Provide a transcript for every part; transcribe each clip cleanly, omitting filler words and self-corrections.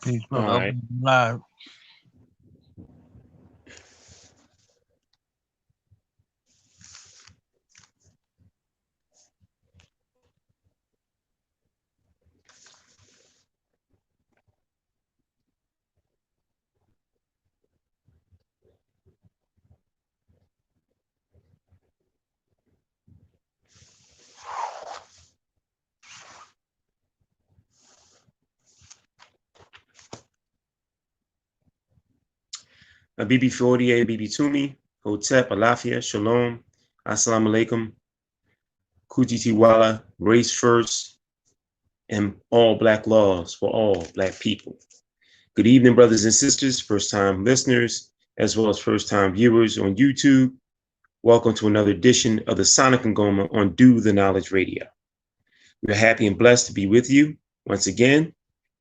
Peace, All brother. right. Live. Abibifahoodie, Abibitumi, Hotep, Alafia, Shalom, Assalamu alaikum, Kujitiwala, race first, and all black laws for all black people. Good evening, brothers and sisters, first-time listeners, as well as first-time viewers on YouTube. Welcome to another edition of the Sonic Ngoma on Do the Knowledge Radio. We're happy and blessed to be with you once again.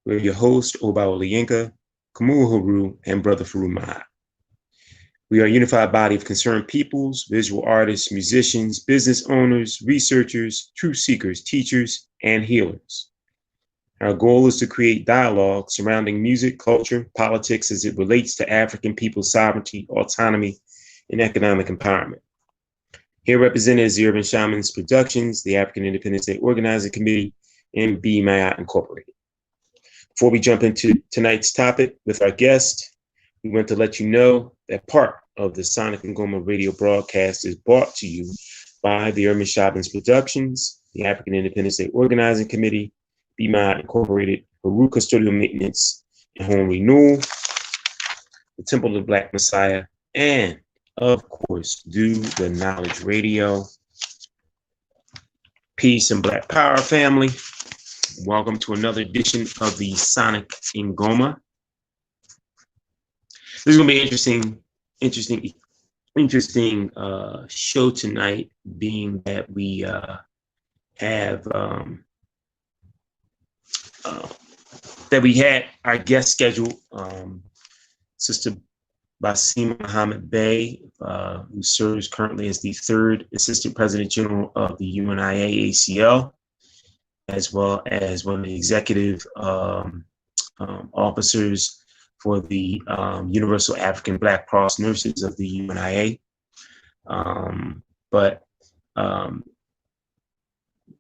We're your host, Oláyínká, Khamuo, Heru, and Brother Farugh Maat. We are a unified body of concerned peoples, visual artists, musicians, business owners, researchers, truth seekers, teachers, and healers. Our goal is to create dialogue surrounding music, culture, politics as it relates to African people's sovereignty, autonomy, and economic empowerment. Here represented is the Urban Shamans Productions, the African Independence Day Organizing Committee, and Maat Incorporated. Before we jump into tonight's topic with our guest, we want to let you know that part of the Sonic Ngoma radio broadcast is brought to you by the Urban Shamans Productions, the African Independence Day Organizing Committee, Maat Incorporated, Heru Custodial Maintenance and Home Renewal, the Temple of the Black Messiah, and of course, Do the Knowledge Radio. Peace and Black Power, family. Welcome to another edition of the Sonic Ngoma. This is going to be interesting show tonight, being that we have we had our guest scheduled, Sister Basiyymah Bey, who serves currently as the third Assistant President General of the UNIA ACL, as well as one of the executive officers for the Universal African Black Cross Nurses of the UNIA. But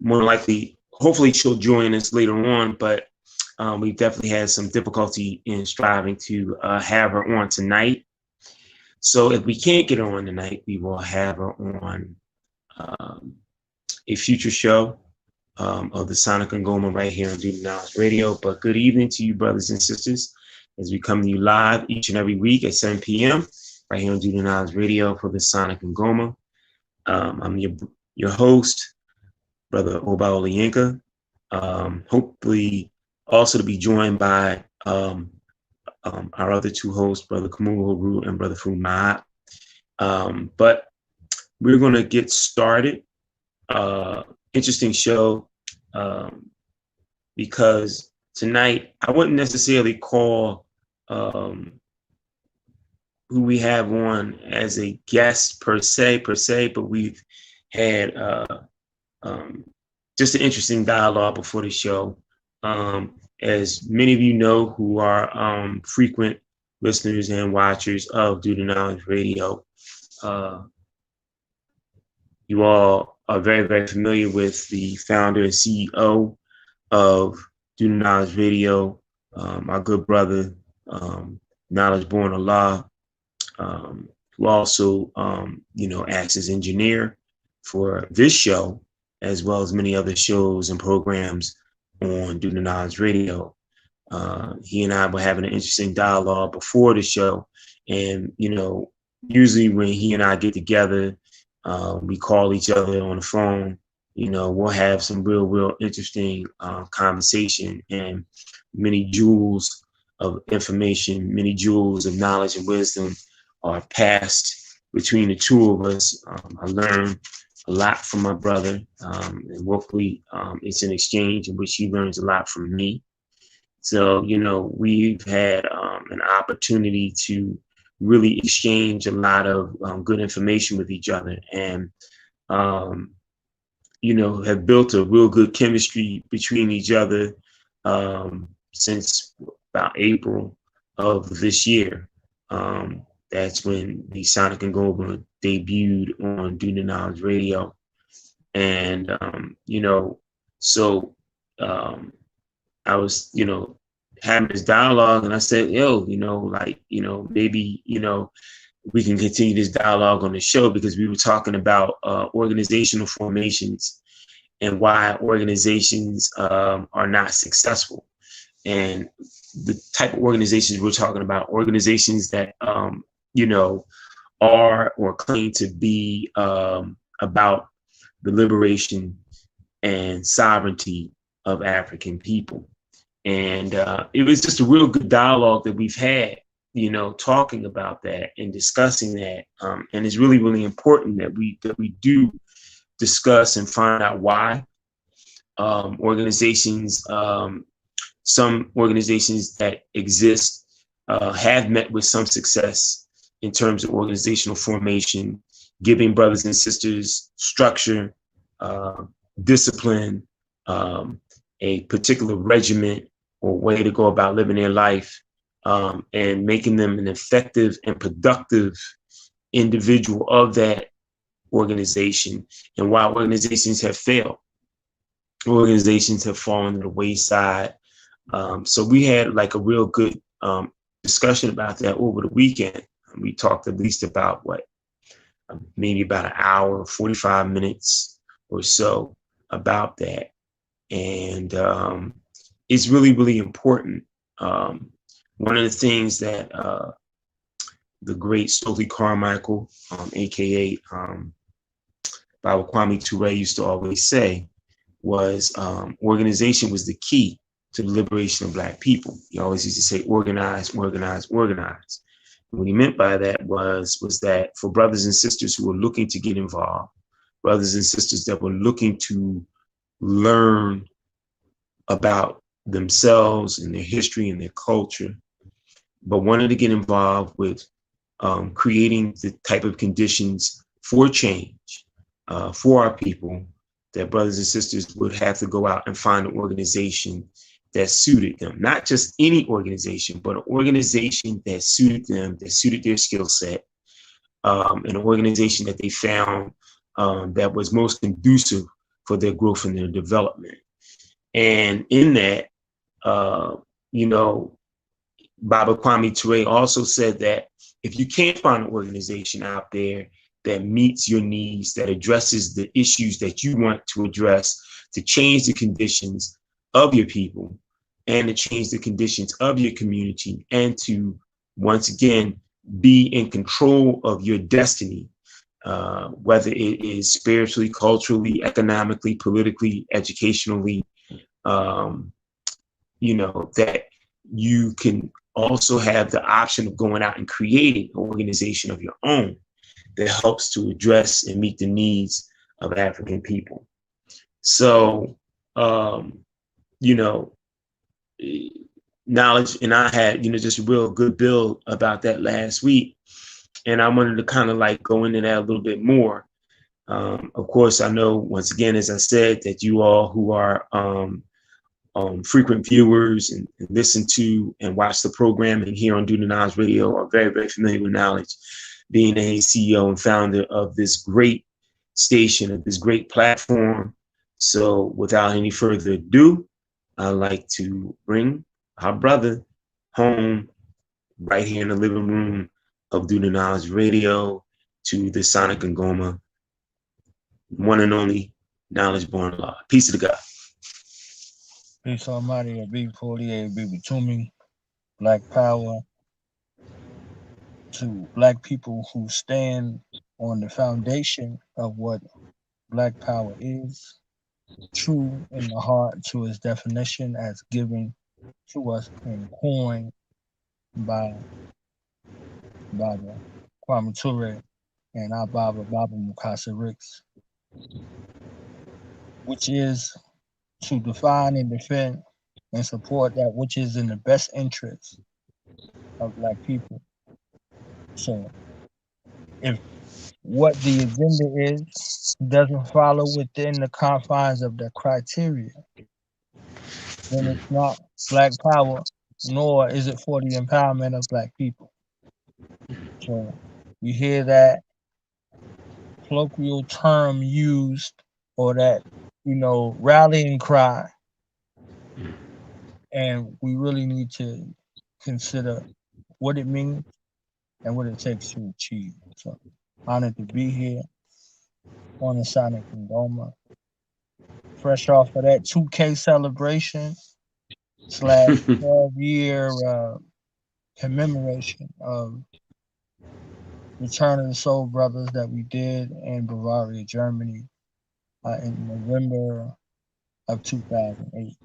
more likely, hopefully she'll join us later on, but we've definitely had some difficulty in striving to have her on tonight. So if we can't get her on tonight, we will have her on a future show of the Sonic Ngoma right here on Do the Knowledge Radio. But good evening to you, brothers and sisters, as we come to you live each and every week at 7 p.m. right here on Do the Knowledge Radio for the Sonic Ngoma. I'm your host, Brother Oláyínká. Hopefully also to be joined by our other two hosts, Brother Khamuo, Heru, and Brother Farugh Maat. But we're going to get started. Interesting show because tonight I wouldn't necessarily call who we have on as a guest per se, but we've had just an interesting dialogue before the show. As many of you know who are frequent listeners and watchers of Do the Knowledge Radio, you all are very, very familiar with the founder and CEO of Do the Knowledge Radio, my good brother, Knowledge Born Allah, who also, acts as engineer for this show, as well as many other shows and programs on Do the Knowledge Radio. He and I were having an interesting dialogue before the show, and usually when he and I get together, we call each other on the phone. We'll have some real interesting conversation, and many jewels of information, many jewels of knowledge and wisdom are passed between the two of us. I learned a lot from my brother, and hopefully it's an exchange in which he learns a lot from me. So, we've had an opportunity to really exchange a lot of good information with each other, and, have built a real good chemistry between each other since about April of this year. That's when the Sonic and Ngoma debuted on Do the Knowledge Radio. And, you know, so I was, you know, having this dialogue, and I said, yo, you know, like, you know, maybe, you know, we can continue this dialogue on the show, because we were talking about organizational formations and why organizations are not successful. And the type of organizations we're talking about, organizations that, you know, are or claim to be about the liberation and sovereignty of African people. And it was just a real good dialogue that we've had, you know, talking about that and discussing that. And it's really, really important that we do discuss and find out why organizations, some organizations that exist have met with some success in terms of organizational formation, giving brothers and sisters structure, discipline, a particular regiment or way to go about living their life, and making them an effective and productive individual of that organization. And while organizations have failed, organizations have fallen to the wayside. So we had like a real good discussion about that over the weekend. We talked at least about maybe about an hour, 45 minutes or so about that. And it's really, really important. One of the things that the great Stokely Carmichael, aka Baba Kwame Ture, used to always say was organization was the key to the liberation of Black people. He always used to say organize, organize, organize. And what he meant by that was that for brothers and sisters who were looking to get involved, brothers and sisters that were looking to learn about themselves and their history and their culture, but wanted to get involved with creating the type of conditions for change for our people, that brothers and sisters would have to go out and find an organization that suited them. Not just any organization, but an organization that suited them, that suited their skill set, an organization that they found that was most conducive for their growth and their development. And in that, you know, Baba Kwame Ture also said that if you can't find an organization out there that meets your needs, that addresses the issues that you want to address, to change the conditions of your people and to change the conditions of your community, and to, once again, be in control of your destiny, whether it is spiritually, culturally, economically, politically, educationally, you know, that you can also have the option of going out and creating an organization of your own that helps to address and meet the needs of African people. So, you know, knowledge, and I had, you know, just a real good build about that last week. And I wanted to kind of like go into that a little bit more. Of course, I know, once again, as I said, that you all who are frequent viewers and listen to and watch the programming here on Do the Knowledge Radio are very, very familiar with knowledge, being a CEO and founder of this great station, of this great platform. So without any further ado, I'd like to bring our brother home right here in the living room of Do the Knowledge Radio to the Sonic and Ngoma, one and only Knowledge Born Law. Peace to the God. Peace Almighty, Abibifahoodie, Abibitumi, Black Power, to Black people who stand on the foundation of what Black Power is, true in the heart to its definition as given to us and coined by Baba Kwame Ture and our Baba Mukasa Ricks, which is to define and defend and support that which is in the best interest of Black people. So if what the agenda is doesn't follow within the confines of the criteria, then it's not Black Power nor is it for the empowerment of Black people. So you hear that colloquial term used, or that, rallying cry, and we really need to consider what it means and what it takes to achieve. So honored to be here on the Sonic and Ngoma, fresh off of that 2K celebration / 12-year commemoration of Return of the Soul Brothers that we did in Bavaria, Germany, in November of 2008.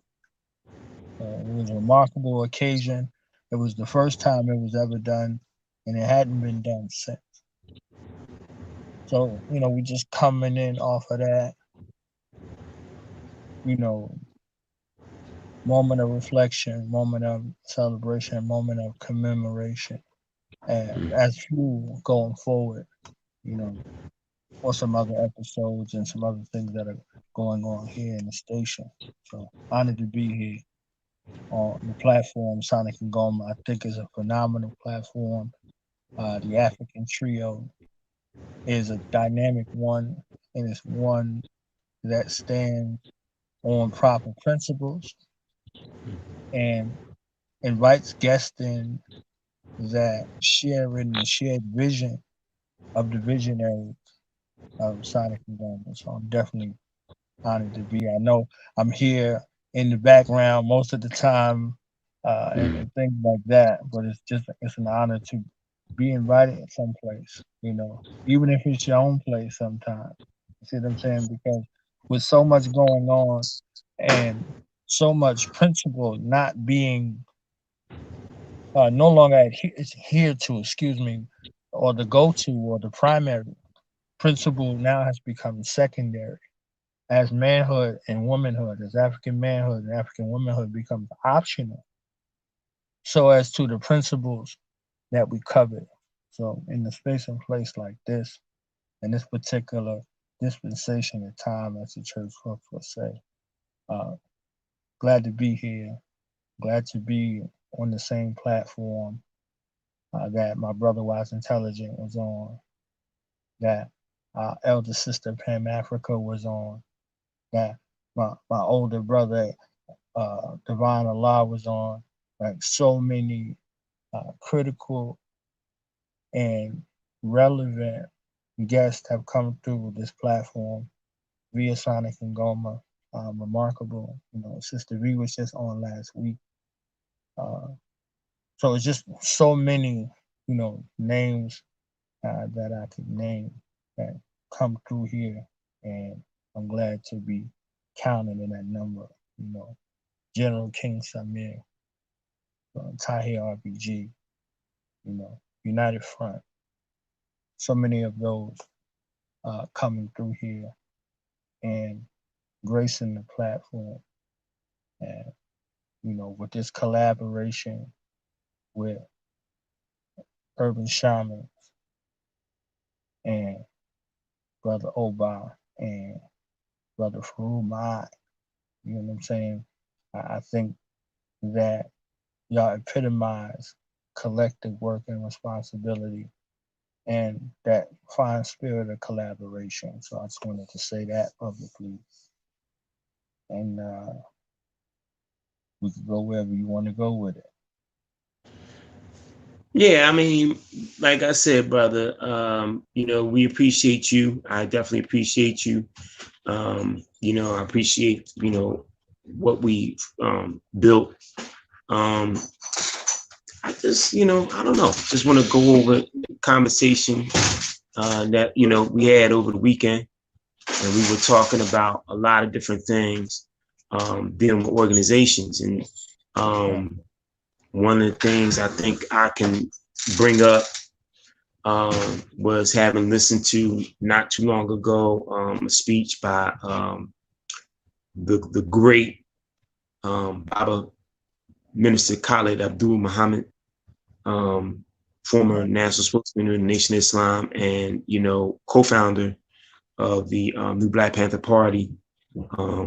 It was a remarkable occasion. It was the first time it was ever done, and it hadn't been done since. So, we just coming in off of that, moment of reflection, moment of celebration, moment of commemoration, and as fuel going forward, for some other episodes and some other things that are going on here in the station. So honored to be here on the platform. Sonic and Ngoma, I think, is a phenomenal platform. The African Trio is a dynamic one, and it's one that stands on proper principles and invites guests in that share in the shared vision of the visionaries of Sonic and Ngoma. So I'm definitely honored to be. I know I'm here in the background most of the time, and things like that, but it's an honor to be invited someplace, even if it's your own place sometimes. You see what I'm saying? Because with so much going on and so much principle not being no longer adhered to, excuse me, or the go-to or the primary principle now has become secondary. As manhood and womanhood, as African manhood and African womanhood becomes optional, so as to the principles that we covet. So in the space and place like this, in this particular dispensation of time, as the church folks will say, glad to be here, glad to be on the same platform that my brother Wise Intelligent was on, that our elder sister Pam Africa was on, that my older brother Divine Allah was on. Like, so many critical and relevant guests have come through this platform via Sonic and Ngoma. Remarkable. Sister V was just on last week. So it's just so many, names that I could name that come through here, and I'm glad to be counted in that number. General King Samir, Tahir RBG, United Front. So many of those coming through here and gracing the platform. And, with this collaboration with Urban Shamans and Brother Oba and Brother Farugh Maat, you know what I'm saying? I think that y'all epitomize collective work and responsibility and that fine spirit of collaboration. So I just wanted to say that publicly. And we can go wherever you want to go with it. Yeah, I mean, like I said, brother, we appreciate you. I definitely appreciate you. I appreciate, what we built. I just, I don't know, just want to go over conversation that, we had over the weekend. And we were talking about a lot of different things dealing with organizations. And one of the things I think I can bring up was having listened to not too long ago a speech by the great Baba Minister Khalid Abdul Muhammad, former national spokesman of the Nation of Islam and, co-founder of the New Black Panther Party.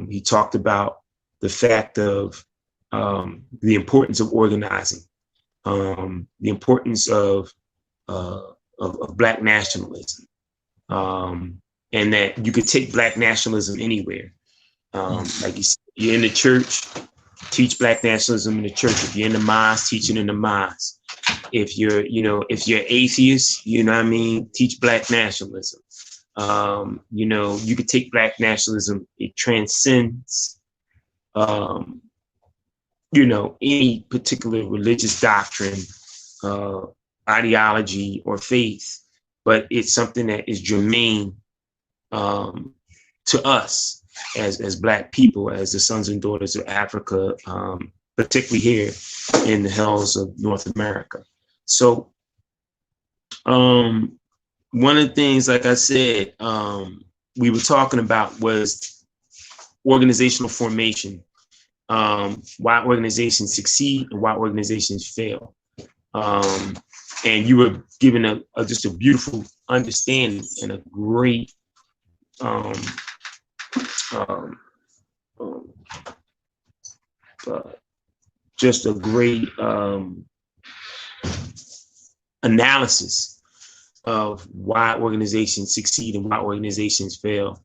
He talked about the fact of the importance of organizing, the importance of Black nationalism, and that you could take Black nationalism anywhere. Like you said, you're in the church, teach Black nationalism in the church. If you're in the mosque, teach it in the mosque. If you're, if you're atheist, you know what I mean, teach Black nationalism. You could take Black nationalism. It transcends, any particular religious doctrine, ideology, or faith, but it's something that is germane to us as Black people, as the sons and daughters of Africa, particularly here in the hills of North America. So one of the things, like I said, we were talking about was organizational formation, why organizations succeed and why organizations fail. And you were given just a beautiful understanding and a great just a great analysis of why organizations succeed and why organizations fail,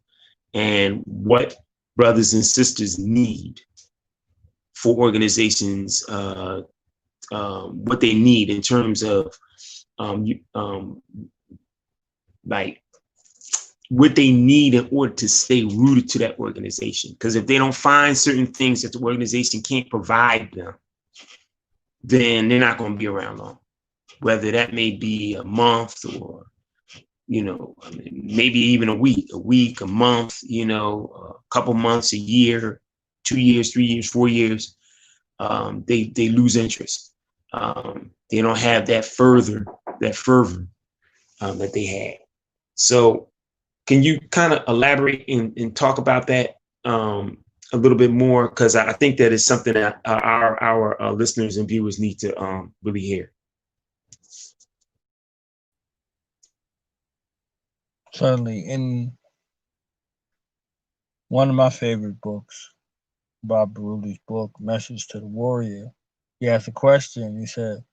and what brothers and sisters need for organizations, what they need in terms of like what they need in order to stay rooted to that organization. Because if they don't find certain things that the organization can't provide them, then they're not going to be around long. Whether that may be a month or, maybe even a week, a month, a couple months, a year, 2 years, 3 years, 4 years, they lose interest. They don't have that fervor that they had. So can you kind of elaborate and talk about that a little bit more? Because I think that is something that our listeners and viewers need to really hear. Certainly. In one of my favorite books, Bob Barudi's book, Message to the Warrior, he asked a question. He said,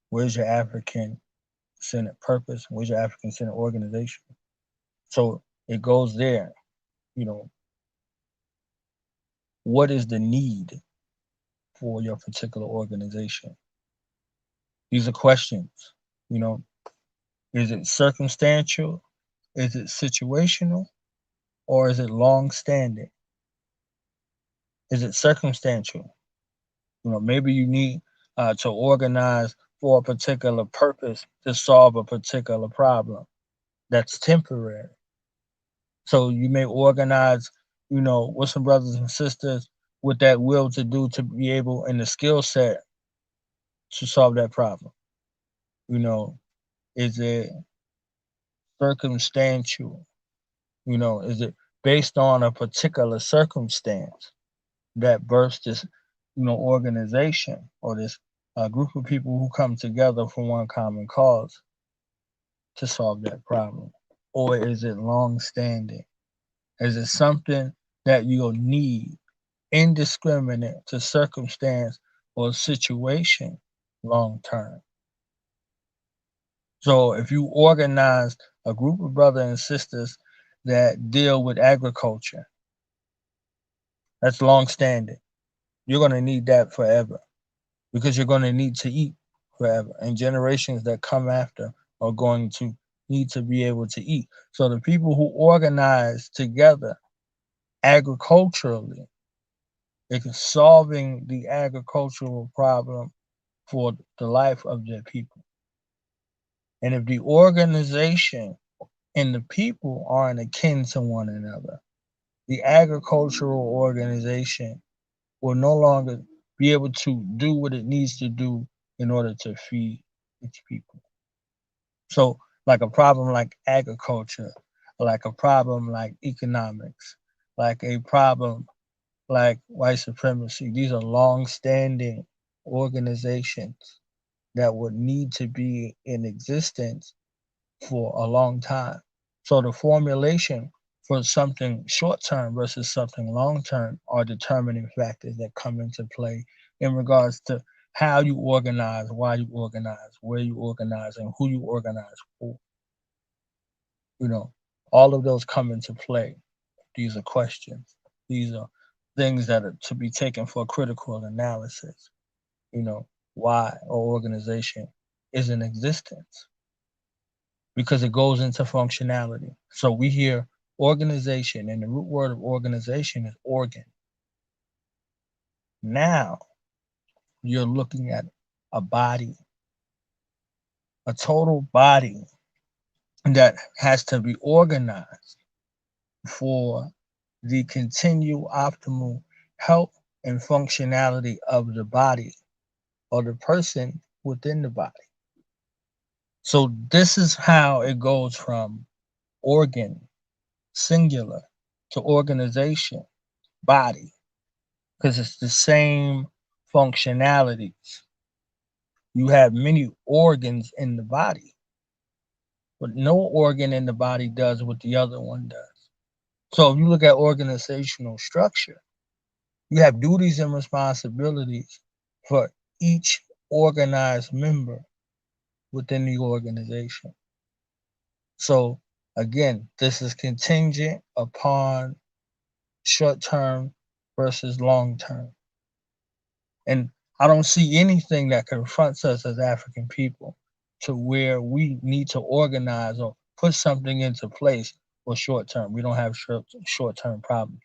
where's your African-centered purpose? Where's your African-centered organization? So it goes there, what is the need for your particular organization? These are questions, is it circumstantial? Is it situational? Or is it long-standing? Is it circumstantial? Maybe you need to organize for a particular purpose to solve a particular problem that's temporary. So you may organize, with some brothers and sisters with that will to do, to be able, and the skill set to solve that problem. Is it circumstantial? Is it based on a particular circumstance that births this, organization, or this group of people who come together for one common cause to solve that problem? Or is it long-standing? Is it something that you'll need, indiscriminate to circumstance or situation, long-term? So if you organize a group of brothers and sisters that deal with agriculture, that's long-standing. You're going to need that forever, because you're going to need to eat forever. And generations that come after are going to need to be able to eat. So the people who organize together agriculturally, it's solving the agricultural problem for the life of their people. And if the organization and the people aren't akin to one another, the agricultural organization will no longer be able to do what it needs to do in order to feed its people. So like a problem like agriculture, like a problem like economics, like a problem like white supremacy, these are long-standing organizations that would need to be in existence for a long time. So the formulation for something short-term versus something long-term are determining factors that come into play in regards to how you organize, why you organize, where you organize, and who you organize for. You know, all of those come into play. These are questions. These are things that are to be taken for critical analysis. You know, why an organization is in existence, because it goes into functionality. So we hear organization, and the root word of organization is organ. Now you're looking at a body, a total body that has to be organized for the continued optimal health and functionality of the body or the person within the body. So this is how it goes from organ, singular, to organization, body, because it's the same functionalities. You have many organs in the body, but no organ in the body does what the other one does. So if you look at organizational structure, you have duties and responsibilities for each organized member within the organization. So again, this is contingent upon short term versus long term. And I don't see anything that confronts us as African people to where we need to organize or put something into place for short term. We don't have short term problems.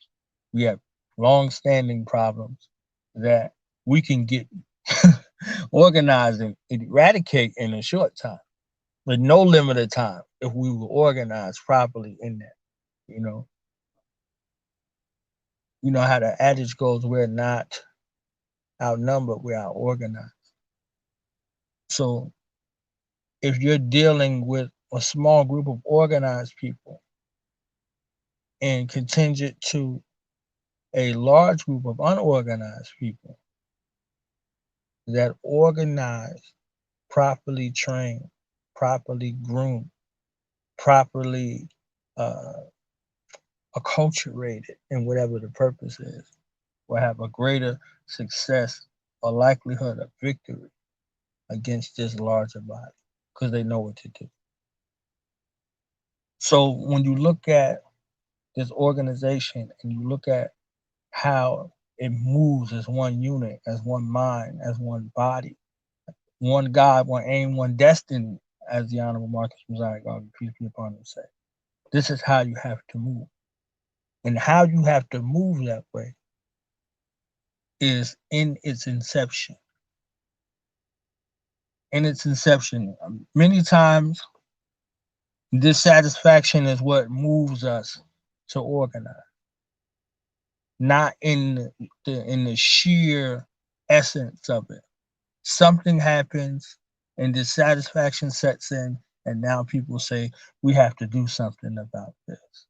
We have long standing problems that we can get organized and eradicate in a short time with no limited time if we were organized properly in that. You know, you know how the adage goes, we're not outnumbered, we're out organized. So if you're dealing with a small group of organized people and contingent to a large group of unorganized people that organize, properly trained, properly groomed, properly uh, acculturated in whatever the purpose is, will have a greater success or likelihood of victory against this larger body because they know what to do. So when you look at this organization and you look at how it moves as one unit, as one mind, as one body, one God, one aim, one destiny, as the Honorable Marcus Messiah, God peace be upon him, said. This is how you have to move. And how you have to move that way is in its inception. In its inception, many times dissatisfaction is what moves us to organize, not in the sheer essence of it. Something happens and dissatisfaction sets in, and now people say we have to do something about this.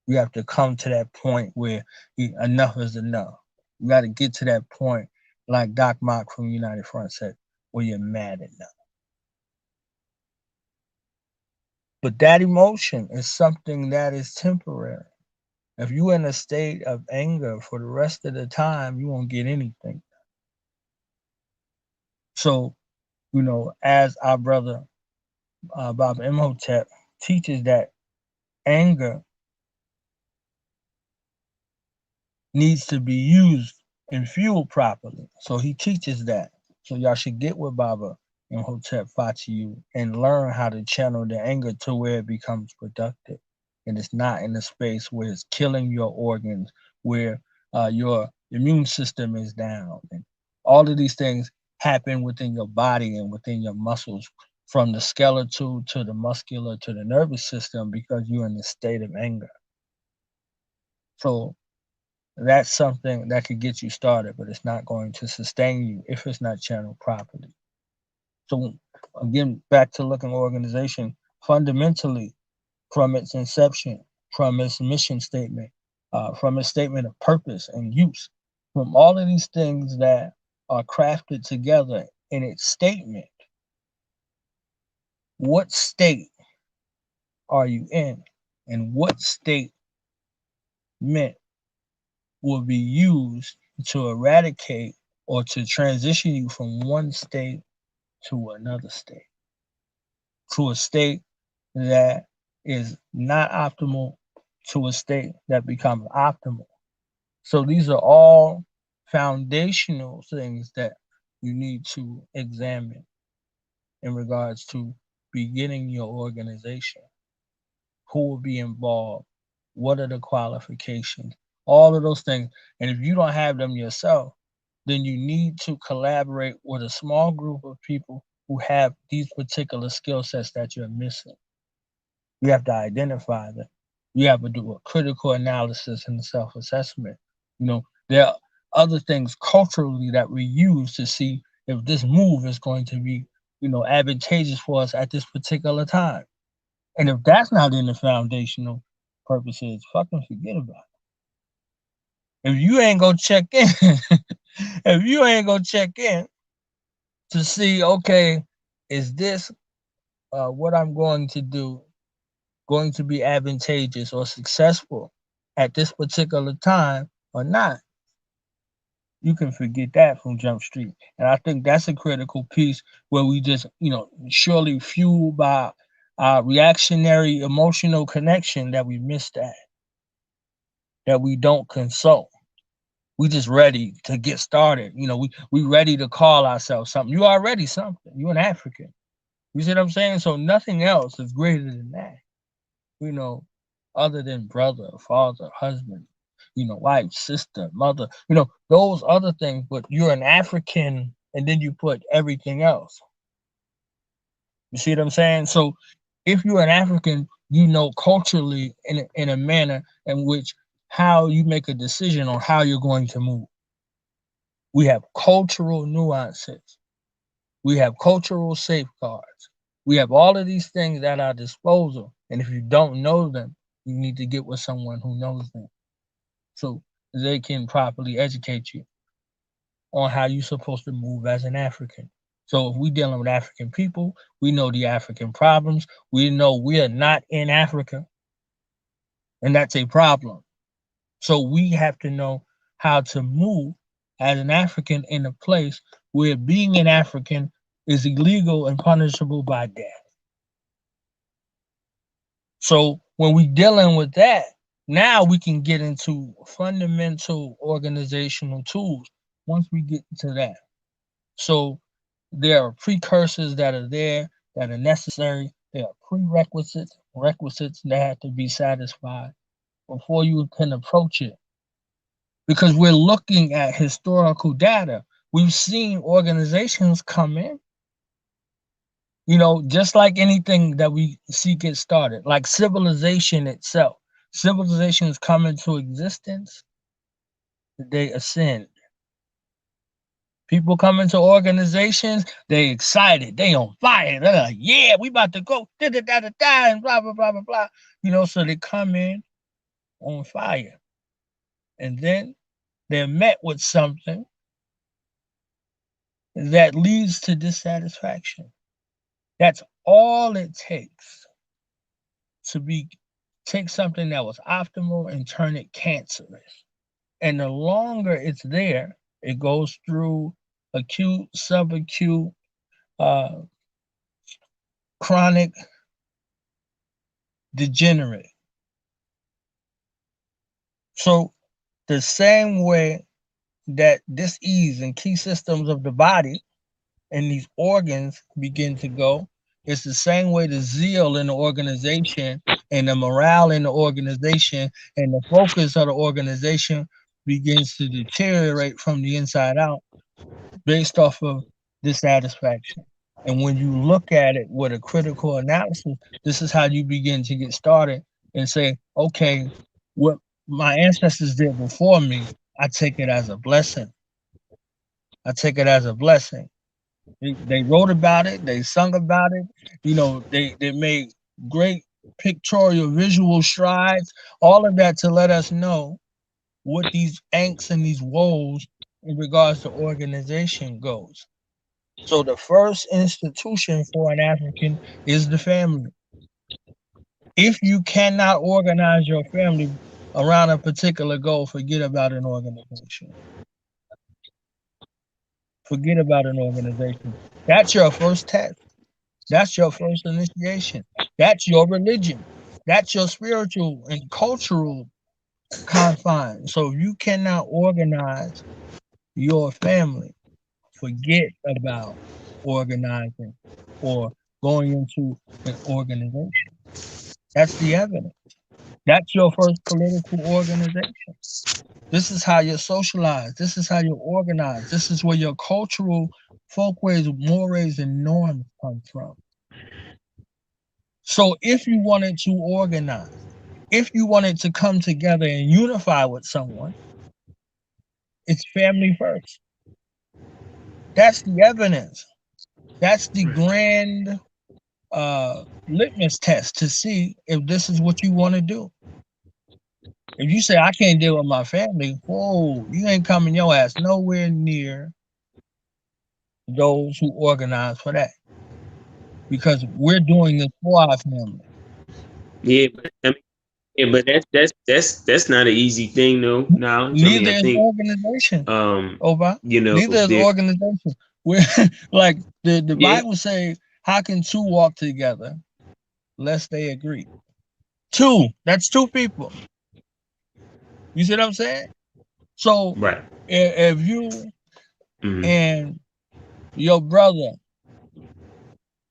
We have to come to that point where enough is enough. You got to get to that point, like Doc Mock from United Front said, where you're mad enough. But that emotion is something that is temporary. If you're in a state of anger for the rest of the time, you won't get anything. So, you know, as our brother Baba Imhotep teaches that anger needs to be used and fueled properly. So he teaches that. So y'all should get with Baba Imhotep Fatiyu and learn how to channel the anger to where it becomes productive. And it's not in a space where it's killing your organs, where your immune system is down. And all of these things happen within your body and within your muscles, from the skeletal to the muscular to the nervous system, because you're in a state of anger. So that's something that could get you started, but it's not going to sustain you if it's not channeled properly. So again, back to looking organization, fundamentally from its inception, from its mission statement, from its statement of purpose and use, from all of these things that are crafted together in its statement, what state are you in, and what state meant will be used to eradicate or to transition you from one state to another state, to a state that is not optimal to a state that becomes optimal. So these are all foundational things that you need to examine in regards to beginning your organization. Who will be involved? What are the qualifications? All of those things. And if you don't have them yourself, then you need to collaborate with a small group of people who have these particular skill sets that you're missing. You have to identify them. You have to do a critical analysis and self-assessment. There are other things culturally that we use to see if this move is going to be, advantageous for us at this particular time. And if that's not in the foundational purposes, fucking forget about it. If you ain't gonna check in, if you ain't gonna check in to see, okay, is this what I'm going to do going to be advantageous or successful at this particular time or not, you can forget that from Jump Street. And I think that's a critical piece where we just, surely fueled by our reactionary emotional connection that we missed that we don't consult. We just ready to get started. We ready to call ourselves something. You already something. You're an African. You see what I'm saying? So nothing else is greater than that. Other than brother, father, husband, wife, sister, mother, those other things, but you're an African and then you put everything else. You see what I'm saying? So if you're an African, culturally in a manner in which how you make a decision on how you're going to move. We have cultural nuances. We have cultural safeguards. We have all of these things at our disposal. And if you don't know them, you need to get with someone who knows them so they can properly educate you on how you're supposed to move as an African. So if we're dealing with African people, we know the African problems. We know we are not in Africa, and that's a problem. So we have to know how to move as an African in a place where being an African is illegal and punishable by death. So when we dealing with that, now we can get into fundamental organizational tools once we get to that. So there are precursors that are there that are necessary. There are requisites that have to be satisfied before you can approach it. Because we're looking at historical data. We've seen organizations come in, just like anything that we see get started, like civilization itself. Civilizations come into existence, they ascend. People come into organizations, they excited, they on fire. They're like, yeah, we about to go, da da da da da, and blah blah blah blah blah. So they come in on fire, and then they're met with something that leads to dissatisfaction. That's all it takes to take something that was optimal and turn it cancerous. And the longer it's there, it goes through acute, subacute, chronic, degenerate. So the same way that dis-ease and key systems of the body and these organs begin to go, it's the same way the zeal in the organization and the morale in the organization and the focus of the organization begins to deteriorate from the inside out based off of dissatisfaction. And when you look at it with a critical analysis, this is how you begin to get started and say, okay, what my ancestors did before me, I take it as a blessing. I take it as a blessing. They wrote about it, they sung about it, they made great pictorial visual strides, all of that to let us know what these angst and these woes in regards to organization goes. So the first institution for an African is the family. If you cannot organize your family around a particular goal, forget about an organization. Forget about an organization. That's your first test. That's your first initiation. That's your religion. That's your spiritual and cultural confine. So if you cannot organize your family, forget about organizing or going into an organization. That's the evidence. That's your first political organization. This is how you're socialized. This is how you're organized. This is where your cultural folkways, mores, and norms come from. So if you wanted to organize, if you wanted to come together and unify with someone, it's family first. That's the evidence. That's the grand litmus test to see if this is what you want to do. If you say I can't deal with my family, whoa, you ain't coming your ass nowhere near those who organize for that. Because we're doing this for our family. Yeah, but I mean, yeah, but that's not an easy thing, though. Knowledge. I mean, Neither I is think, organization. you know, Neither is there. organization. We're like the Yeah, Bible say, how can two walk together lest they agree? Two. That's two people. You see what I'm saying? So right. if you Hmm. and your brother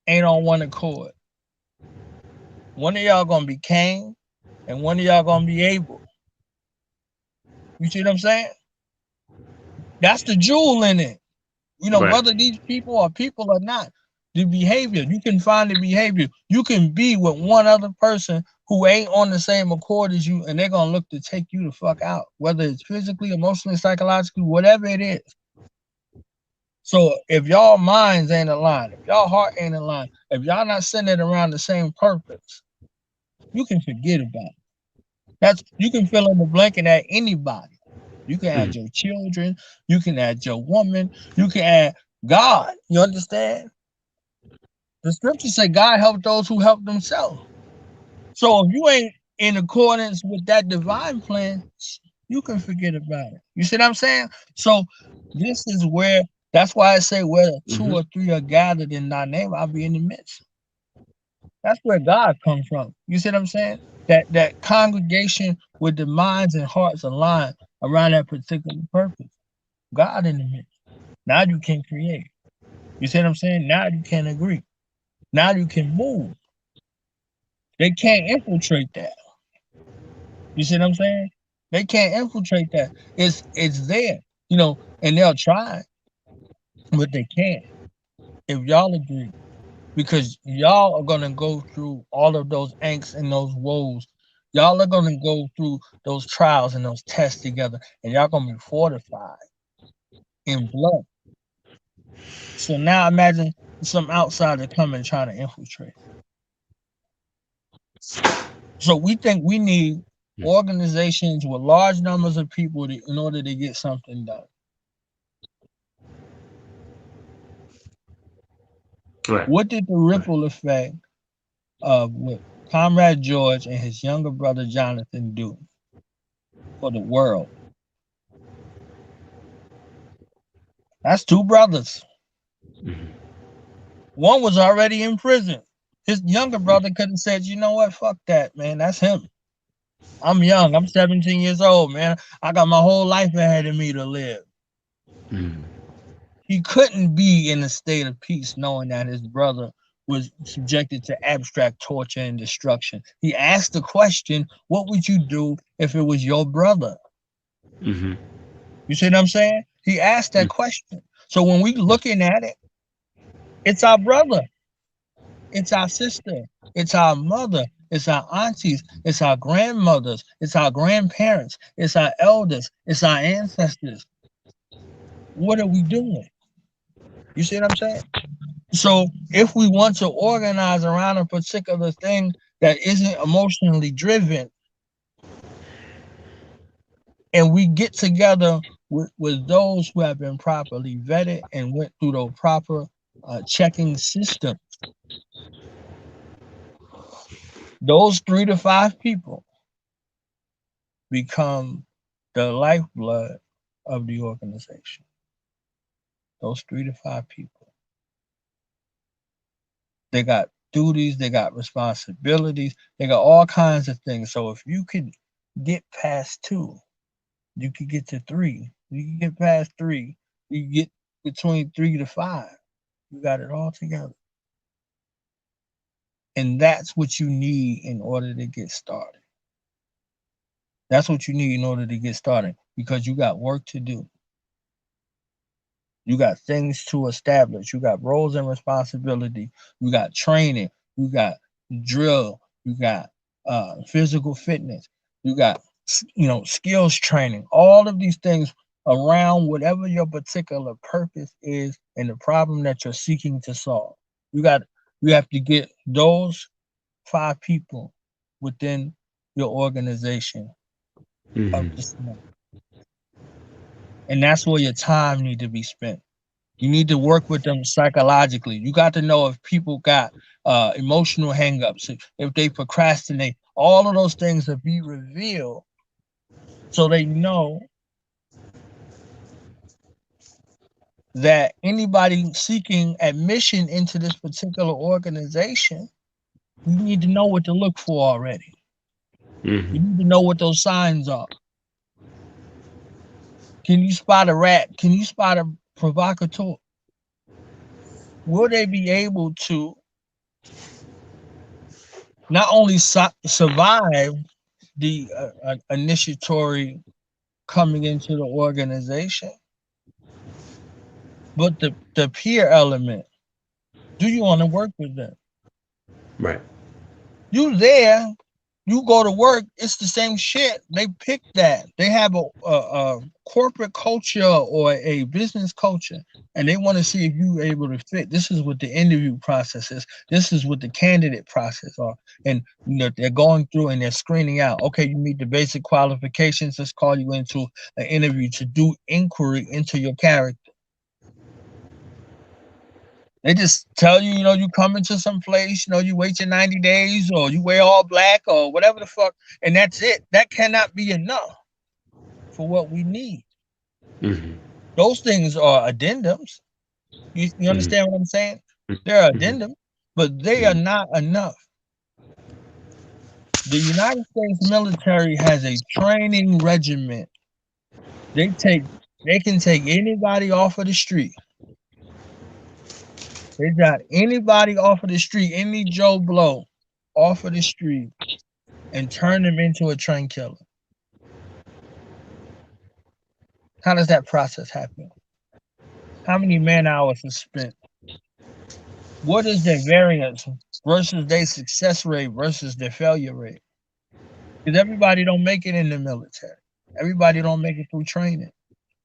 ain't on one accord, one of y'all gonna be Cain and one of y'all gonna be Abel. You see what I'm saying? That's the jewel in it. You know, Right. whether these people are people or not, the behavior, you can find the behavior. You can be with one other person who ain't on the same accord as you, and they're gonna look to take you the fuck out, whether it's physically, emotionally, psychologically, whatever it is. So if y'all minds ain't aligned, if y'all heart ain't aligned, if y'all not centered around the same purpose, you can forget about it. That's you can fill in the blanket at anybody. You can add Hmm. your children, you can add your woman, you can add God. You understand? The scriptures say God helped those who help themselves. So if you ain't in accordance with that divine plan, you can forget about it. You see what I'm saying? So this is where that's why I say where two Hmm. or three are gathered in thy name, I'll be in the midst. That's where God comes from. You see what I'm saying? That congregation with the minds and hearts aligned around that particular purpose. God in the midst. Now you can create. You see what I'm saying? Now you can agree. Now you can move. They can't infiltrate that. You see what I'm saying? They can't infiltrate that. It's there, and they'll try, but they can't. If y'all agree, because y'all are gonna go through all of those angst and those woes. Y'all are gonna go through those trials and those tests together, and y'all gonna be fortified in blood. So now imagine some outsider coming trying to infiltrate. So we think we need organizations with large numbers of people in order to get something done. Right. What did the Right. ripple effect of what Comrade George and his younger brother Jonathan do for the world? That's two brothers. Hmm. One was already in prison. His younger brother could have said, you know what, fuck that, man. That's him. I'm young. I'm 17 years old, man. I got my whole life ahead of me to live. Hmm. He couldn't be in a state of peace knowing that his brother was subjected to abstract torture and destruction. He asked the question, what would you do if it was your brother? Hmm. You see what I'm saying? He asked that question. So when we looking at it, it's our brother, it's our sister, it's our mother, it's our aunties, it's our grandmothers, it's our grandparents, it's our elders, it's our ancestors. What are we doing? You see what I'm saying? So if we want to organize around a particular thing that isn't emotionally driven, and we get together with those who have been properly vetted and went through the proper checking system, those 3 to 5 people become the lifeblood of the organization. those 3 to 5 people. They got duties, they got responsibilities, they got all kinds of things. So if you could get past 2, you could get to 3. You can get past 3, you get between 3 to 5. You got it all together. And that's what you need in order to get started. That's what you need in order to get started, because you got work to do. You got things to establish. You got roles and responsibility. You got training. You got drill. You got physical fitness. You got skills training. All of these things around whatever your particular purpose is and the problem that you're seeking to solve. You have to get those 5 people within your organization up to snuff. And that's where your time need to be spent. You need to work with them psychologically. You got to know if people got emotional hangups, if they procrastinate. All of those things will be revealed so they know that anybody seeking admission into this particular organization, you need to know what to look for already. You need to know what those signs are. Can you spot a rat? Can you spot a provocateur? Will they be able to not only survive the initiatory coming into the organization, but the peer element? Do you want to work with them? Right. You there, you go to work, it's the same shit. They pick that. They have a corporate culture or a business culture, and they want to see if you're able to fit. This is what the interview process is. This is what the candidate process are. And they're going through and they're screening out. Okay, you meet the basic qualifications. Let's call you into an interview to do inquiry into your character. They just tell you, you come into some place, you wait your 90 days or you wear all black or whatever the fuck, and that's it. That cannot be enough for what we need. Those things are addendums. You understand what I'm saying? They're addendums, but they are not enough. The United States military has a training regiment. They can take anybody off of the street. They got anybody off of the street, any Joe Blow off of the street, and turn them into a train killer. How does that process happen? How many man hours are spent? What is their variance versus their success rate versus their failure rate? Because everybody don't make it in the military. Everybody don't make it through training.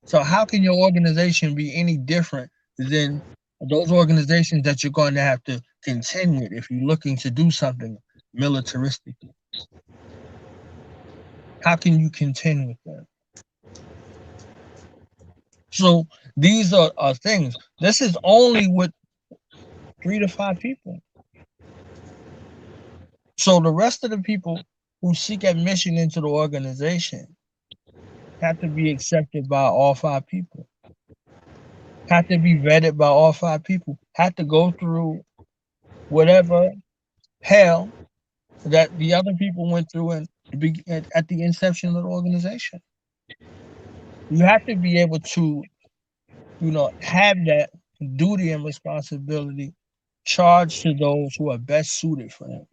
So how can your organization be any different than those organizations that you're going to have to contend with if you're looking to do something militaristically? How can you contend with them? So these are things. This is only with 3 to 5 people. So the rest of the people who seek admission into the organization have to be accepted by all 5 people. Have to be vetted by all 5 people. Have to go through whatever hell that the other people went through at the inception of the organization. You have to be able to, have that duty and responsibility charged to those who are best suited for them.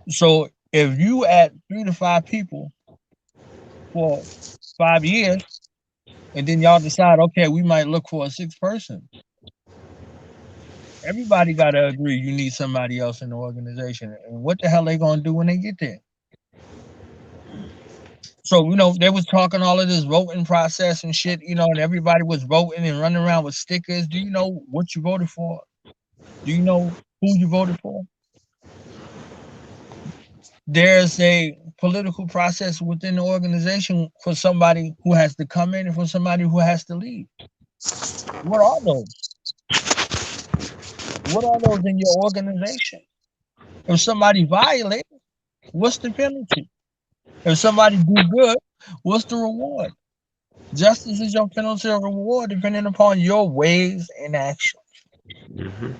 So if you add 3 to 5 people for 5 years, and then y'all decide, okay, we might look for a 6th person. Everybody got to agree you need somebody else in the organization. And what the hell they going to do when they get there? So, they was talking all of this voting process and shit, and everybody was voting and running around with stickers. Do you know what you voted for? Do you know who you voted for? There's a political process within the organization for somebody who has to come in and for somebody who has to leave. What are those? What are those in your organization? If somebody violates, what's the penalty? If somebody do good, what's the reward? Justice is your penalty or reward depending upon your ways and actions. Mm-hmm.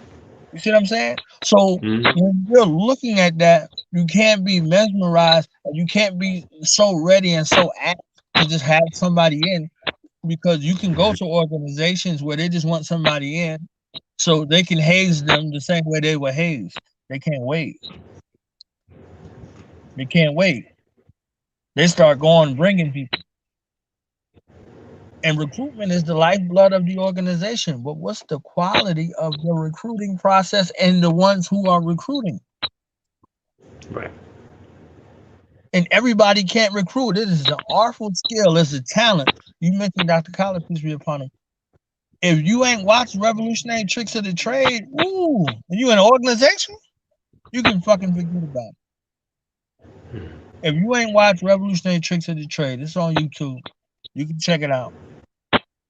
You see what I'm saying? So Mm-hmm. when you're looking at that, you can't be mesmerized and you can't be so ready and so apt to just have somebody in, because you can go to organizations where they just want somebody in so they can haze them the same way they were hazed. They can't wait. They can't wait. They start going bringing people. And recruitment is the lifeblood of the organization. But what's the quality of the recruiting process and the ones who are recruiting? Right. And everybody can't recruit. It is an artful skill. It's a talent. You mentioned Dr. Collins, peace be upon him. If you ain't watched Revolutionary Tricks of the Trade, ooh, and you in an organization, you can fucking forget about it. If you ain't watched Revolutionary Tricks of the Trade, it's on YouTube. You can check it out.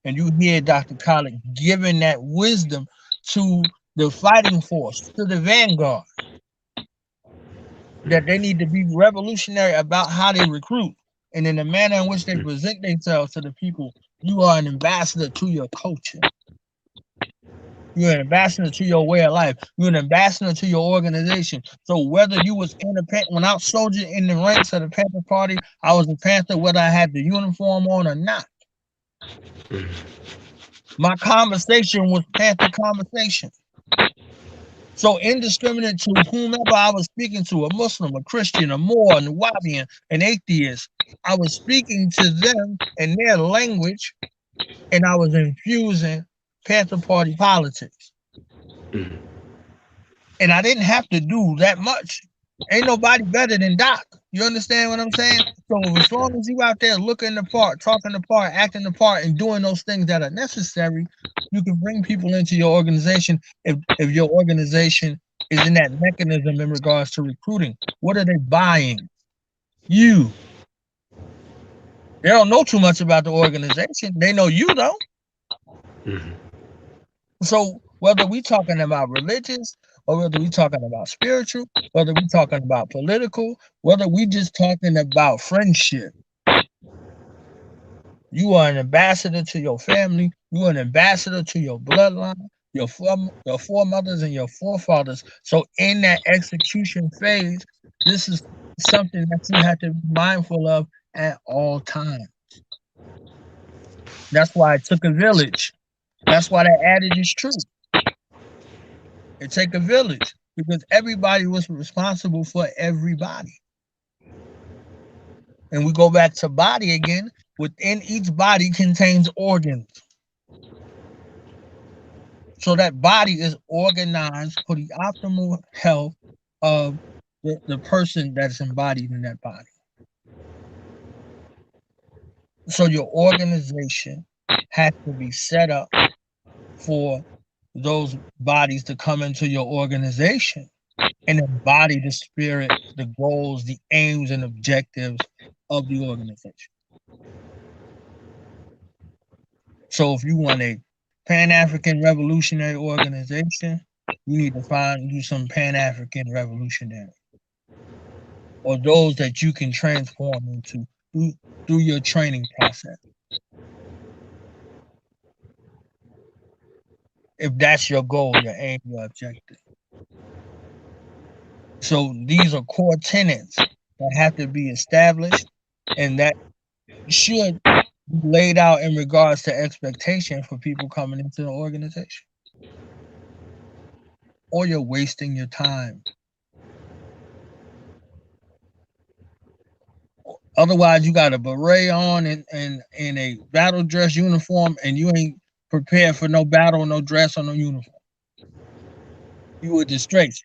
And you hear Dr. Collins giving that wisdom to the fighting force, to the vanguard, that they need to be revolutionary about how they recruit and in the manner in which they present themselves to the people. You are an ambassador to your culture. You're an ambassador to your way of life. You're an ambassador to your organization. So whether you was independent, when I was soldier in the ranks of the Panther Party, I was a Panther whether I had the uniform on or not. My conversation was Panther conversation. So indiscriminate to whomever I was speaking to, a Muslim, a Christian, a Moor, a Nuwabian, an atheist, I was speaking to them in their language, and I was infusing Panther Party politics. And I didn't have to do that much. Ain't nobody better than Doc. You understand what I'm saying? So as long as you out there looking the part, talking the part, acting the part, and doing those things that are necessary, you can bring people into your organization if your organization is in that mechanism in regards to recruiting. What are they buying? You. They don't know too much about the organization. They know you though. Mm-hmm. So whether we talking about religious or whether we talking about spiritual, whether we talking about political, whether we just talking about friendship, you are an ambassador to your family. You are an ambassador to your bloodline, your foremothers and your forefathers. So in that execution phase, this is something that you have to be mindful of at all times. That's why it took a village. That's why that adage is true. It take a village because everybody was responsible for everybody. And we go back to body again. Within each body contains organs. So that body is organized for the optimal health of the person that's embodied in that body. So your organization has to be set up for those bodies to come into your organization and embody the spirit, the goals, the aims, and objectives of the organization. So if you want a Pan-African revolutionary organization, you need to find you some Pan-African revolutionary or those that you can transform into through your training process. If that's your goal, your aim, your objective. So these are core tenets that have to be established and that should be laid out in regards to expectation for people coming into the organization. Or you're wasting your time. Otherwise, you got a beret on and a battle dress uniform, and you ain't prepared for no battle, no dress, or no uniform. You a disgrace.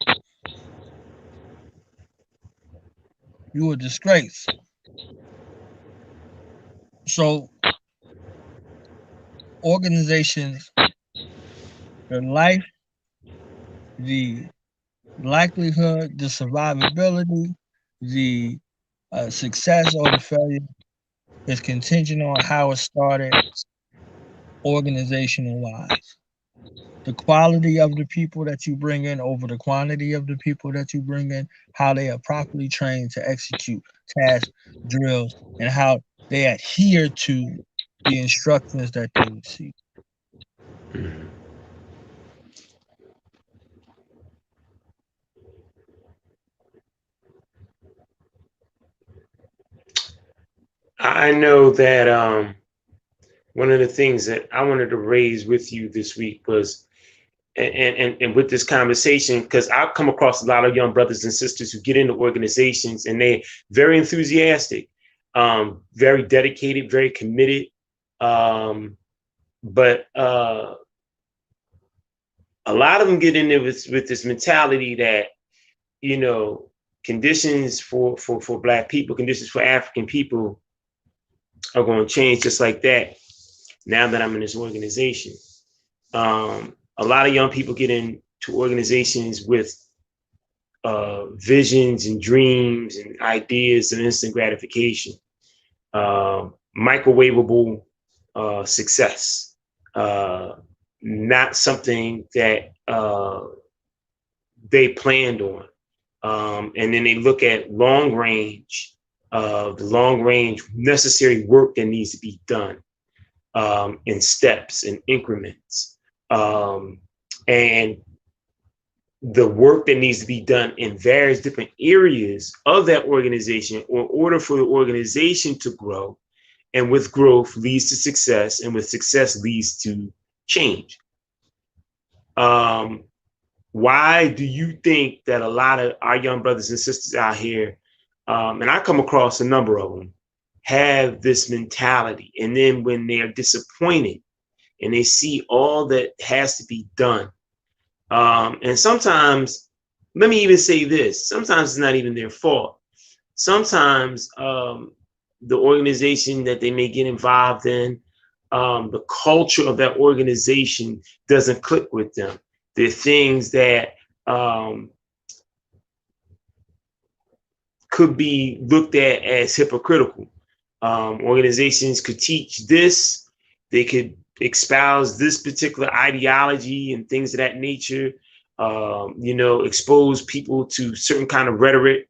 You a disgrace. So, organizations, the life, the likelihood, the survivability, the success or the failure is contingent on how it started organizational wise. The quality of the people that you bring in over the quantity of the people that you bring in, how they are properly trained to execute tasks, drills, and how they adhere to the instructions that they receive. Mhm. I know that one of the things that I wanted to raise with you this week was, and with this conversation, because I've come across a lot of young brothers and sisters who get into organizations and they're very enthusiastic, very dedicated, very committed, but a lot of them get in there with this mentality that, you know, conditions for Black people, conditions for African people are going to change just like that now that I'm in this organization. A lot of young people get into organizations with visions and dreams and ideas and instant gratification, microwavable success, not something that they planned on. And then they look at long range, the long range necessary work that needs to be done in steps and increments. And the work that needs to be done in various different areas of that organization in order for the organization to grow. And with growth leads to success, and with success leads to change. Why do you think that a lot of our young brothers and sisters out here, and I come across a number of them, have this mentality? And then when they're disappointed and they see all that has to be done, and sometimes, let me even say this, sometimes it's not even their fault. Sometimes the organization that they may get involved in, the culture of that organization doesn't click with them. There are things that could be looked at as hypocritical. Organizations could teach this, they could espouse this particular ideology and things of that nature, expose people to certain kind of rhetoric.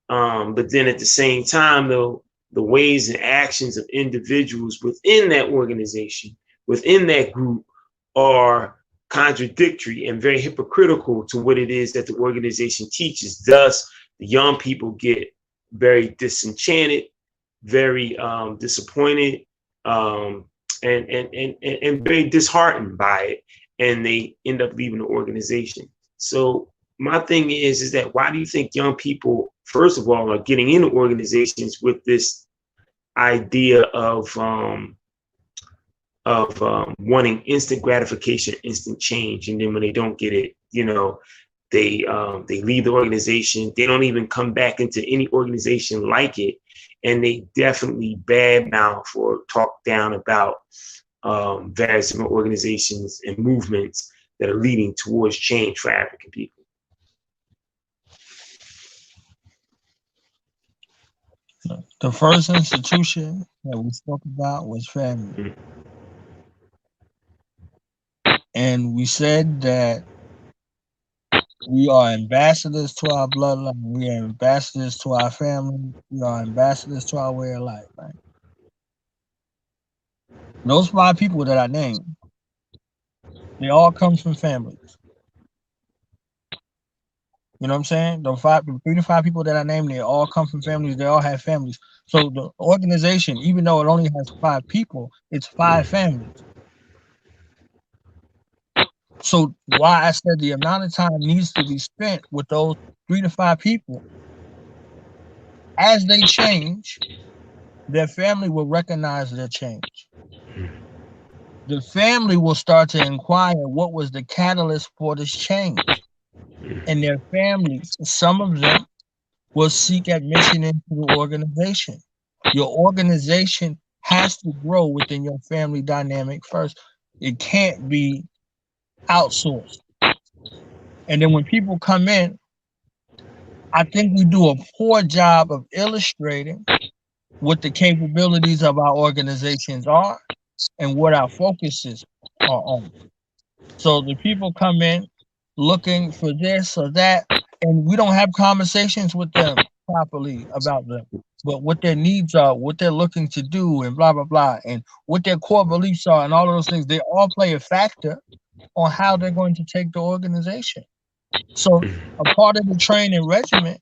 But then at the same time, though, the ways and actions of individuals within that organization, within that group, are contradictory and very hypocritical to what it is that the organization teaches. Thus, the young people get very disenchanted, very disappointed, and very disheartened by it, and they end up leaving the organization. So my thing is that why do you think young people, first of all, are getting into organizations with this idea of wanting instant gratification, instant change, and then when they don't get it, they leave the organization. They don't even come back into any organization like it, and they definitely badmouth or talk down about various different organizations and movements that are leading towards change for African people. The first institution that we spoke about was family. Mm-hmm. And we said that we are ambassadors to our bloodline, we are ambassadors to our family, we are ambassadors to our way of life, right? Those 5 people that I named, they all come from families. You know what I'm saying? The 3 to 5 people that I named, they all come from families. They all have families. So the organization, even though it only has 5 people, it's 5 families. So why I said the amount of time needs to be spent with those 3 to 5 people, as they change, their family will recognize their change. The family will start to inquire what was the catalyst for this change. And their families, some of them, will seek admission into the organization. Your organization has to grow within your family dynamic first. It can't be outsourced. And then when people come in, I think we do a poor job of illustrating what the capabilities of our organizations are and what our focuses are on. So the people come in looking for this or that, and we don't have conversations with them properly about them. but what their needs are, what they're looking to do, and blah blah blah, and what their core beliefs are, and all of those things, they all play a factor on how they're going to take the organization. So a part of the training regimen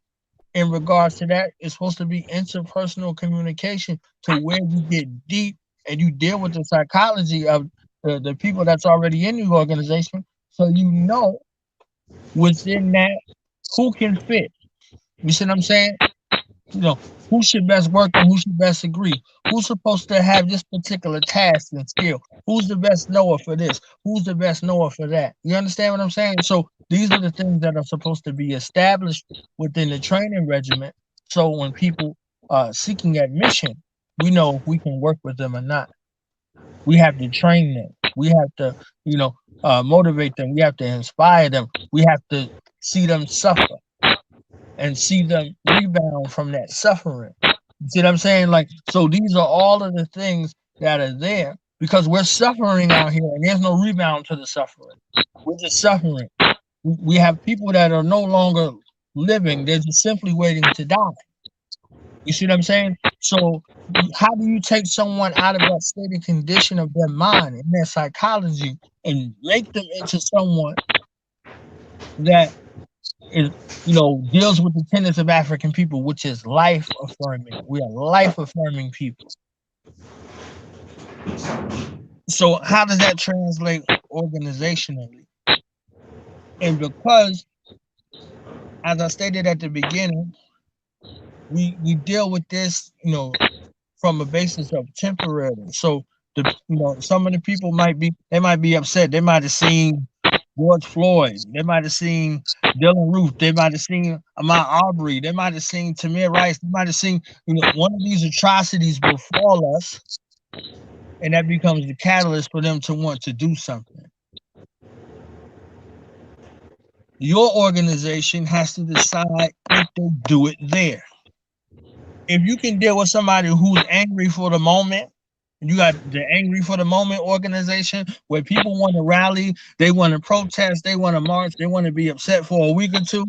in regards to that is supposed to be interpersonal communication, to where you get deep and you deal with the psychology of the people that's already in the organization, so you know within that who can fit. You see what I'm saying? You know, who should best work and who should best agree. Who's supposed to have this particular task and skill? Who's the best knower for this? Who's the best knower for that? You understand what I'm saying? So these are the things that are supposed to be established within the training regimen. So when people are seeking admission, we know if we can work with them or not. We have to train them. We have to, motivate them. We have to inspire them. We have to see them suffer and see them rebound from that suffering. You see what I'm saying? Like, so these are all of the things that are there because we're suffering out here and there's no rebound to the suffering. We're just suffering. We have people that are no longer living, they're just simply waiting to die. You see what I'm saying? So, how do you take someone out of that state of condition of their mind and their psychology and make them into someone that is, deals with the tenets of African people, which is life affirming. We are life affirming people. So how does that translate organizationally? And because, as I stated at the beginning, we deal with this, from a basis of temporary. So some of the people might be upset. They might have seen George Floyd. They might have seen Dylan Roof. They might have seen Ahmaud Arbery. They might have seen Tamir Rice. They might have seen, one of these atrocities befall us, and that becomes the catalyst for them to want to do something. Your organization has to decide if they do it there. If you can deal with somebody who's angry for the moment, you got the angry for the moment organization where people want to rally, they want to protest, they want to march, they want to be upset for a week or two.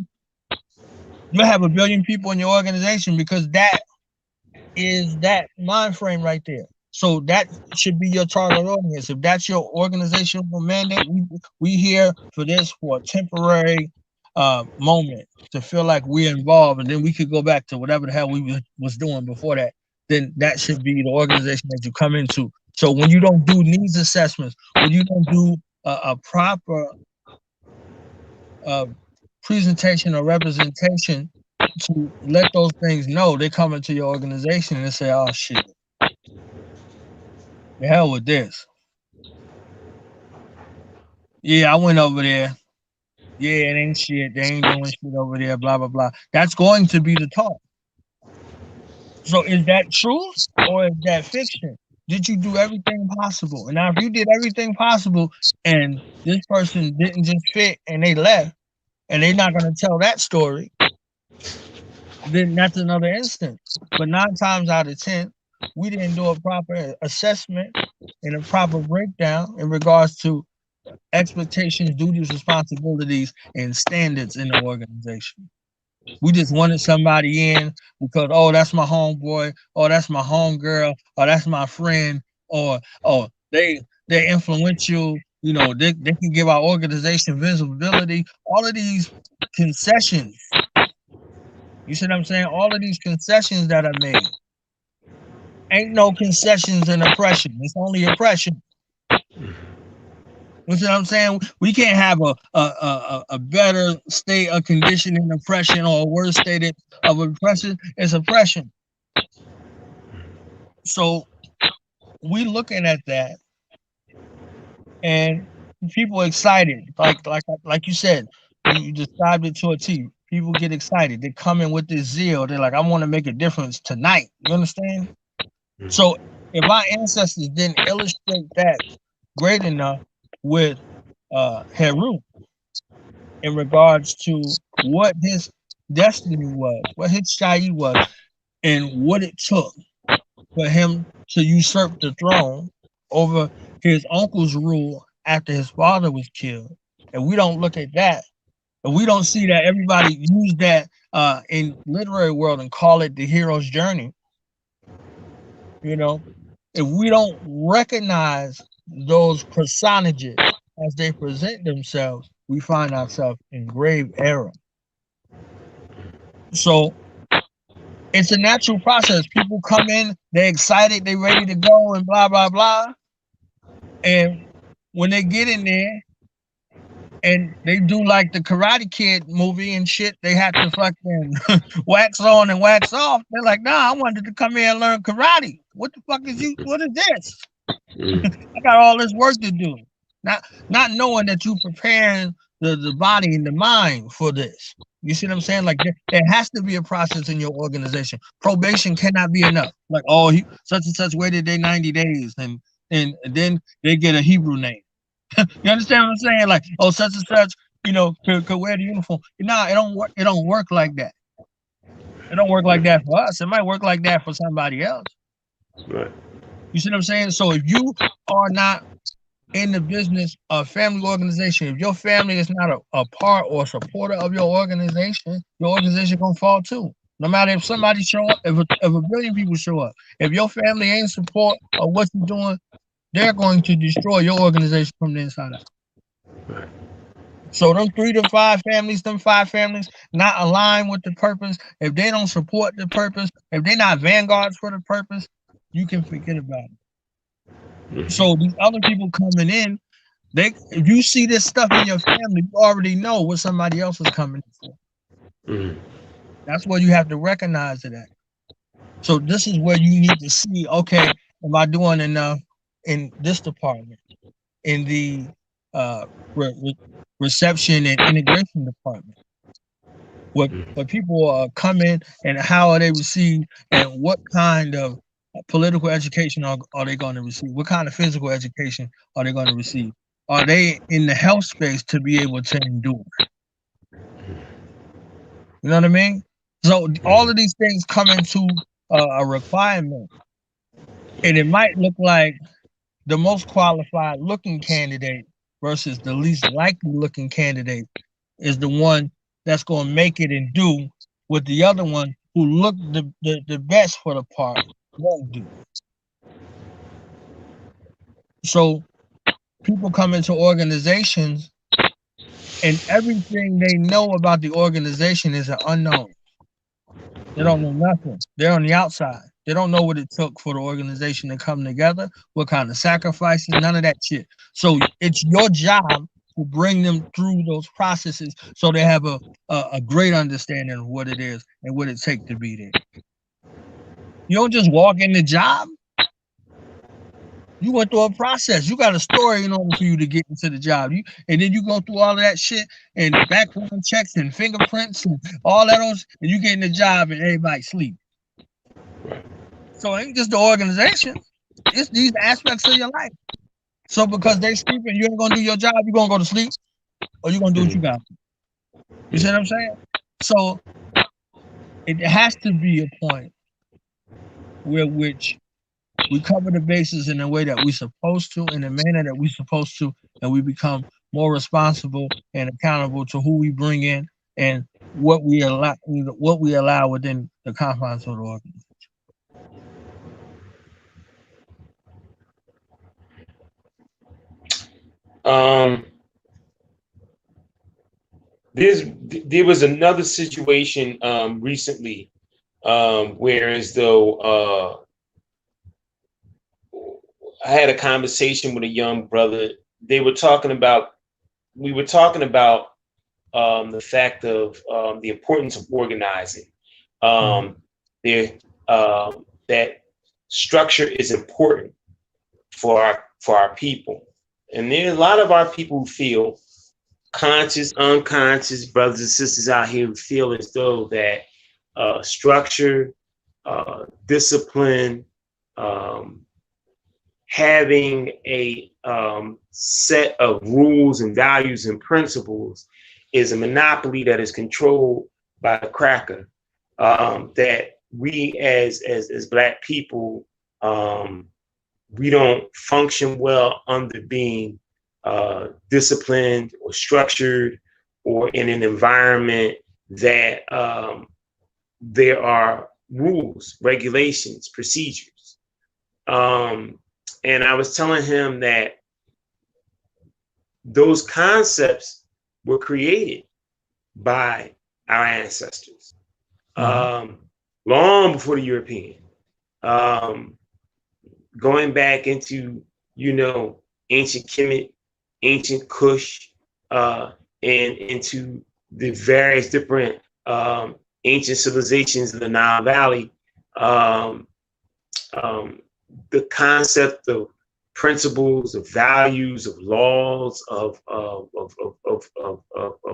You'll have 1 billion people in your organization because that is that mind frame right there. So that should be your target audience. If that's your organizational mandate, we here for this, for a temporary moment to feel like we're involved, and then we could go back to whatever the hell we was doing before that. Then that should be the organization that you come into. So when you don't do needs assessments, when you don't do a proper presentation or representation to let those things know, they come into your organization and say, "Oh shit, the hell with this. Yeah, I went over there. Yeah, it ain't shit. They ain't doing shit over there. Blah blah blah." That's going to be the talk. So is that truth or is that fiction? Did you do everything possible? And now if you did everything possible and this person didn't just fit and they left and they're not going to tell that story, then that's another instance. But 9 times out of 10, we didn't do a proper assessment and a proper breakdown in regards to expectations, duties, responsibilities, and standards in the organization. We just wanted somebody in because, oh, that's my homeboy, or that's my homegirl, or that's my friend, or they're influential. They can give our organization visibility. All of these concessions. You see what I'm saying? All of these concessions that are made. Ain't no concessions in oppression. It's only oppression. You see what I'm saying? We can't have a better state of condition in oppression or a worse state of oppression. It's oppression. So we looking at that, and people excited, like you said, you described it to a T. People get excited. They come in with this zeal. They're like, I want to make a difference tonight. You understand? So if our ancestors didn't illustrate that great enough with Heru in regards to what his destiny was, what his Shai was, and what it took for him to usurp the throne over his uncle's rule after his father was killed. And we don't look at that, and we don't see that everybody use that in literary world and call it the hero's journey. You know, if we don't recognize those personages as they present themselves, we find ourselves in grave error. So it's a natural process. People come in, they're excited, they're ready to go, and blah blah blah. And when they get in there and they do like the Karate Kid movie and shit, they have to fucking wax on and wax off. They're like, nah, I wanted to come here and learn karate. What the fuck is you? What is this? I got all this work to do. Not knowing that you preparing the body and the mind for this. You see what I'm saying? Like there has to be a process in your organization. Probation cannot be enough. Like, oh, such and such waited their 90 days and then they get a Hebrew name. You understand what I'm saying? Like, oh, such and such, could wear the uniform. Nah, it don't work. It don't work like that. It don't work like that for us. It might work like that for somebody else. Right. You see what I'm saying? So if you are not in the business of family organization, if your family is not a part or supporter of your organization gonna fall too. No matter if somebody show up, if a billion people show up, if your family ain't support of what you're doing, they're going to destroy your organization from the inside out. Right. So them 3 to 5 families, them 5 families not aligned with the purpose, if they don't support the purpose, if they're not vanguards for the purpose, you can forget about it. So these other people coming in, if you see this stuff in your family, you already know what somebody else is coming for. That's where you have to recognize it at. So this is where you need to see, okay, am I doing enough in this department, in the reception and integration department? What people come in and how are they received, and what kind of political education are they going to receive? What kind of physical education are they going to receive? Are they in the health space to be able to endure? You know what I mean? So all of these things come into a requirement, and it might look like the most qualified looking candidate versus the least likely looking candidate is the one that's going to make it and do what the other one who looked the best for the part won't do. So people come into organizations and everything they know about the organization is an unknown. They don't know nothing. They're on the outside. They don't know what it took for the organization to come together, what kind of sacrifices, none of that shit. So it's your job to bring them through those processes so they have a great understanding of what it is and what it takes to be there. You don't just walk in the job. You went through a process. You got a story in order for you to get into the job. And then you go through all of that shit and background checks and fingerprints and all that else, and you get in the job and everybody sleep. So it ain't just the organization. It's these aspects of your life. So because they sleeping, you ain't gonna do your job, you're gonna go to sleep, or you're gonna do what you got. You see what I'm saying? So it has to be a point where which we cover the bases in the way that we're supposed to, in the manner that we're supposed to, and we become more responsible and accountable to who we bring in and what we allow within the confines of the organization. There was another situation recently, where as though I had a conversation with a young brother. We were talking about the fact of the importance of organizing. That structure is important for our people, and there's a lot of our people who feel, conscious, unconscious, brothers and sisters out here who feel as though that structure, discipline, having a set of rules and values and principles is a monopoly that is controlled by the cracker. That we as Black people, we don't function well under being disciplined or structured or in an environment that there are rules, regulations, procedures. And I was telling him that those concepts were created by our ancestors, long before the European. Going back into, ancient Kemet, ancient Kush, and into the various different ancient civilizations in the Nile Valley, the concept of principles, of values, of laws, of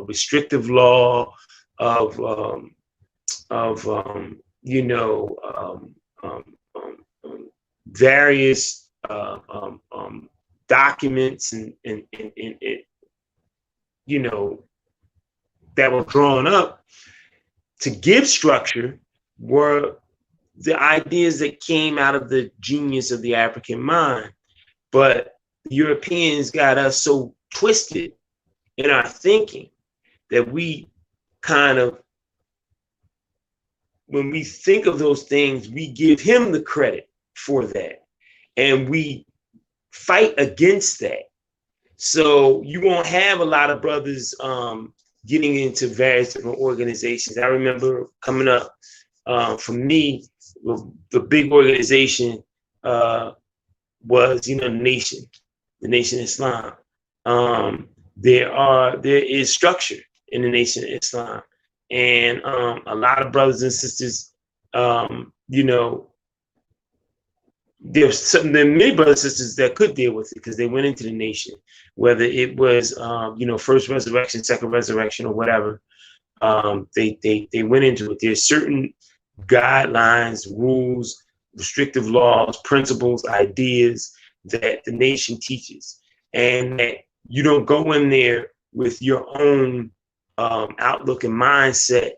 restrictive law, of various documents and that were drawn up to give structure were the ideas that came out of the genius of the African mind. But the Europeans got us so twisted in our thinking that we kind of, when we think of those things, we give him the credit for that. And we fight against that. So you won't have a lot of brothers getting into various different organizations. I remember coming up, for me, the big organization was, the Nation of Islam. There is structure in the Nation of Islam, and a lot of brothers and sisters, there are many brothers and sisters that could deal with it because they went into the nation, whether it was first resurrection, second resurrection, or whatever. They went into it. There's certain guidelines, rules, restrictive laws, principles, ideas that the nation teaches, and that you don't go in there with your own outlook and mindset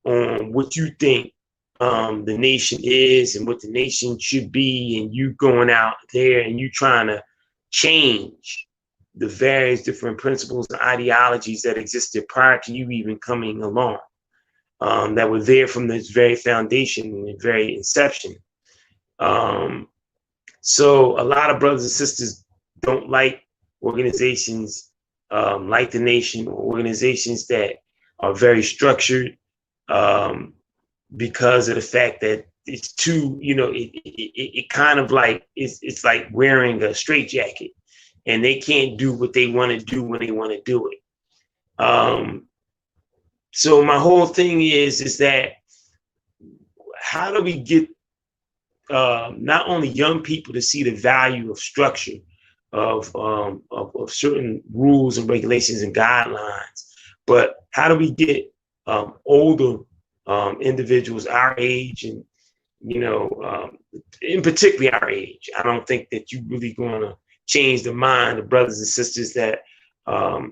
on what you think the nation is and what the nation should be, and you going out there and you trying to change the various different principles and ideologies that existed prior to you even coming along, that were there from this very foundation and the very inception. So a lot of brothers and sisters don't like organizations like the nation, or organizations that are very structured, because of the fact that it's too, it kind of like, it's like wearing a straitjacket, and they can't do what they want to do when they want to do it. So my whole thing is that how do we get not only young people to see the value of structure, of certain rules and regulations and guidelines, but how do we get older individuals our age, and in particularly our age? I don't think that you're really going to change the mind of brothers and sisters that are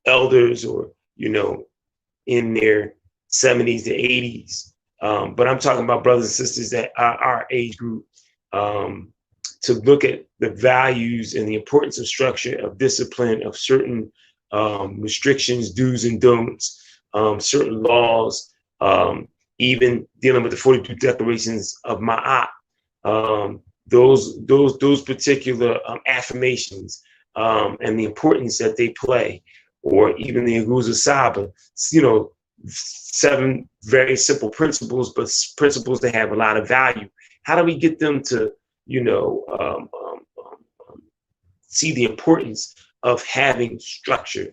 elders, or in their 70s to 80s, but I'm talking about brothers and sisters that are our age group, to look at the values and the importance of structure, of discipline, of certain restrictions, do's and don'ts, certain laws, even dealing with the 42 declarations of Maat, those particular affirmations, and the importance that they play, or even the Aguza Saba, 7 very simple principles, but principles that have a lot of value. How do we get them to, see the importance of having structure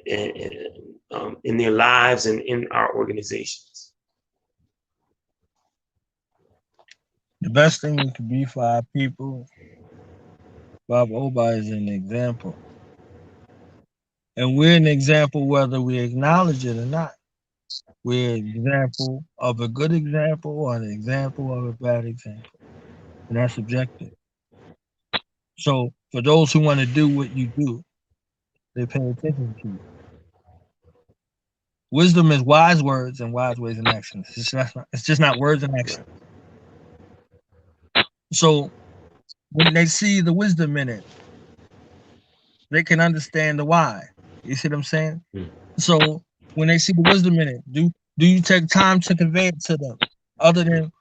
in their lives and in our organizations? The best thing we could be for our people, Bob Oba is an example. And we're an example whether we acknowledge it or not. We're an example of a good example or an example of a bad example. And that's subjective. So for those who want to do what you do, they pay attention to you. Wisdom is wise words and wise ways and actions. It's just not words and actions. So when they see the wisdom in it, they can understand the why. You see what I'm saying? So when they see the wisdom in it, do you take time to convey it to them, other than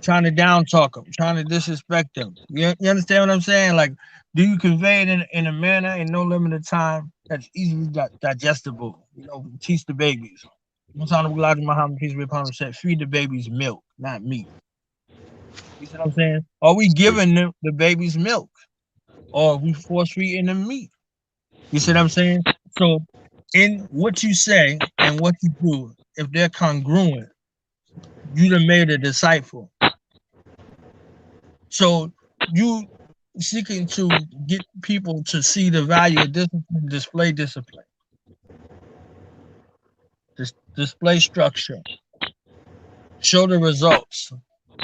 trying to down talk them, trying to disrespect them. You understand what I'm saying? Like, do you convey it in a manner in no limited time that's easily digestible? You know, teach the babies. Muhammad Muhammad, peace be upon him, said, feed the babies milk, not meat. You see what I'm saying? Are we giving them the babies milk? Or are we force feeding them meat? You see what I'm saying? So, in what you say and what you do, if they're congruent, you done made a disciple. So you seeking to get people to see the value of discipline, discipline, display structure, show the results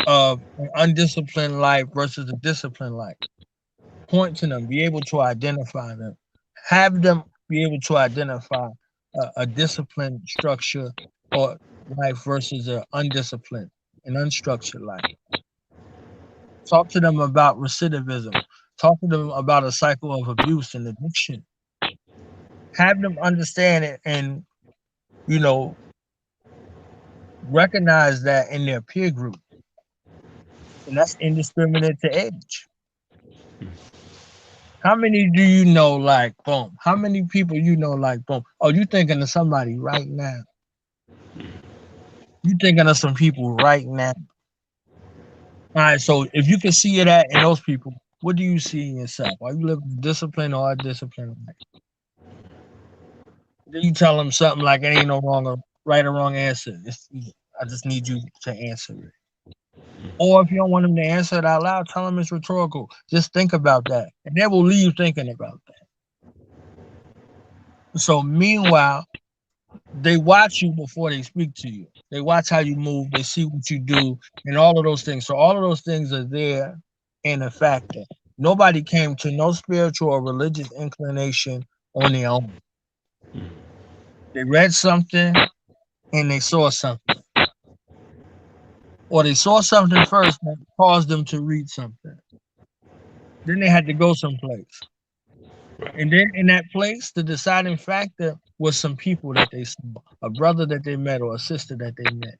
of an undisciplined life versus a disciplined life. Point to them, be able to identify them, have them be able to identify a disciplined structure or life versus an undisciplined and unstructured life. Talk to them about recidivism. Talk to them about a cycle of abuse and addiction. Have them understand it and, you know, recognize that in their peer group. And that's indiscriminate to age. How many do you know like boom? How many people you know like boom? Oh, you thinking of somebody right now. You thinking of some people right now. All right, so if you can see that in those people, what do you see in yourself? Are you living discipline or undisciplined life? Then you tell them something like it ain't no wrong or right or wrong answer. I just need you to answer it. Or if you don't want them to answer it out loud, tell them it's rhetorical. Just think about that. And they will leave thinking about that. So meanwhile, they watch you before they speak to you. They watch how you move. They see what you do and all of those things. So all of those things are there in a factor. Nobody came to no spiritual or religious inclination on their own. They read something and they saw something. Or they saw something first that caused them to read something. Then they had to go someplace. And then in that place, the deciding factor was some people that they saw, a brother that they met or a sister that they met.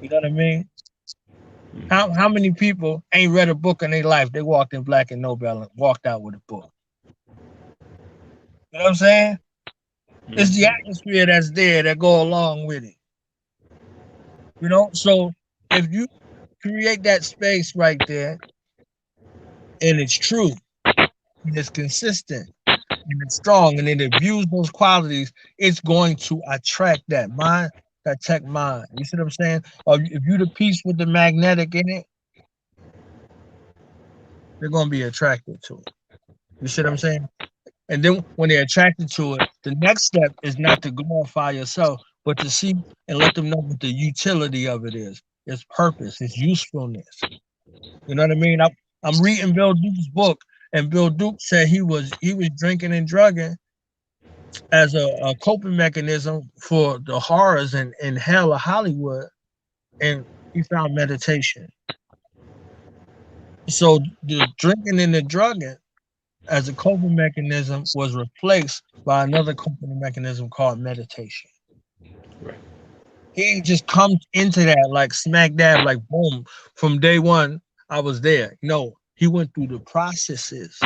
You know what I mean? How many people ain't read a book in their life? They walked in Black and Nobel and walked out with a book. You know what I'm saying? It's the atmosphere that's there that go along with it. You know, so if you create that space right there, and it's true, and it's consistent, and it's strong, and it imbues those qualities, it's going to attract that mind, that tech mind. You see what I'm saying? Or if you the piece with the magnetic in it, they're going to be attracted to it. You see what I'm saying? And then when they're attracted to it, the next step is not to glorify yourself, but to see and let them know what the utility of it is, its purpose, its usefulness. You know what I mean? I'm reading Bill Duke's book, and Bill Duke said he was drinking and drugging as a coping mechanism for the horrors and hell of Hollywood, and he found meditation. So the drinking and the drugging as a coping mechanism was replaced by another coping mechanism called meditation. Right. He ain't just come into that like smack dab, like boom, from day one, I was there. No, he went through the processes,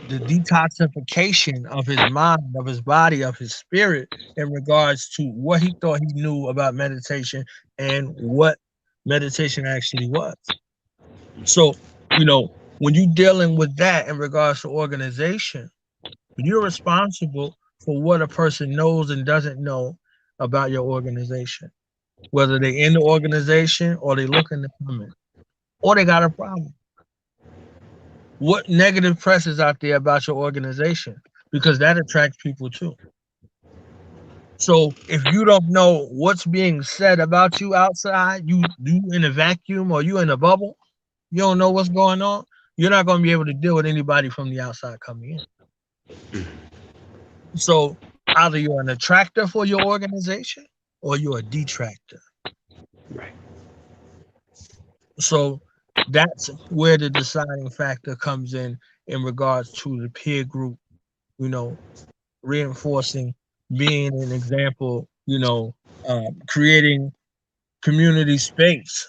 the detoxification of his mind, of his body, of his spirit in regards to what he thought he knew about meditation and what meditation actually was. So, you know, when you're dealing with that in regards to organization, you're responsible for what a person knows and doesn't know about your organization, whether they're in the organization or they looking to come in, or they got a problem. What negative press is out there about your organization? Because that attracts people too. So if you don't know what's being said about you outside, you in a vacuum or you in a bubble, you don't know what's going on, you're not going to be able to deal with anybody from the outside coming in. So either you're an attractor for your organization or you're a detractor. Right. So that's where the deciding factor comes in regards to the peer group, you know, reinforcing, being an example, you know, creating community space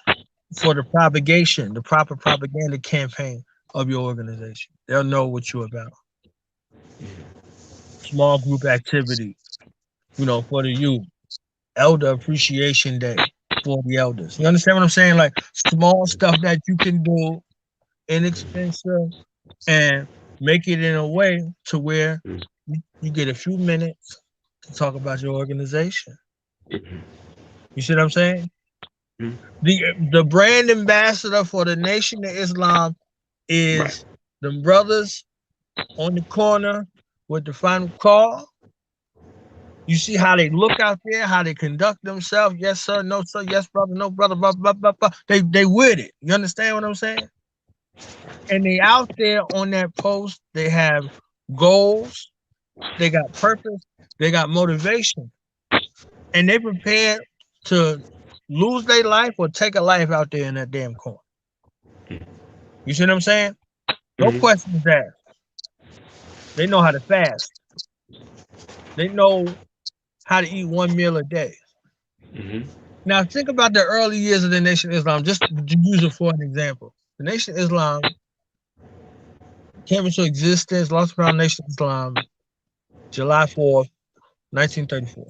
for the propagation, the proper propaganda campaign of your organization. They'll know what you're about. Small group activity, for the youth. Elder Appreciation Day for the elders. You understand what I'm saying? Like small stuff that you can do, inexpensive, and make it in a way to where you get a few minutes to talk about your organization. You see what I'm saying? The brand ambassador for the Nation of Islam Right. is the brothers on the corner with the final call. You see how they look out there, how they conduct themselves. Yes, sir. No, sir. Yes, brother. No, brother. Blah, blah, blah, blah. They with it. You understand what I'm saying? And they out there on that post. They have goals. They got purpose. They got motivation. And they prepared to lose their life or take a life out there in that damn corner. You see what I'm saying? No questions asked. They know how to fast. They know how to eat one meal a day. Now think about the early years of the Nation of Islam, just to use it for an example. The Nation of Islam came into existence, lost around Nation of Islam, July 4th, 1934.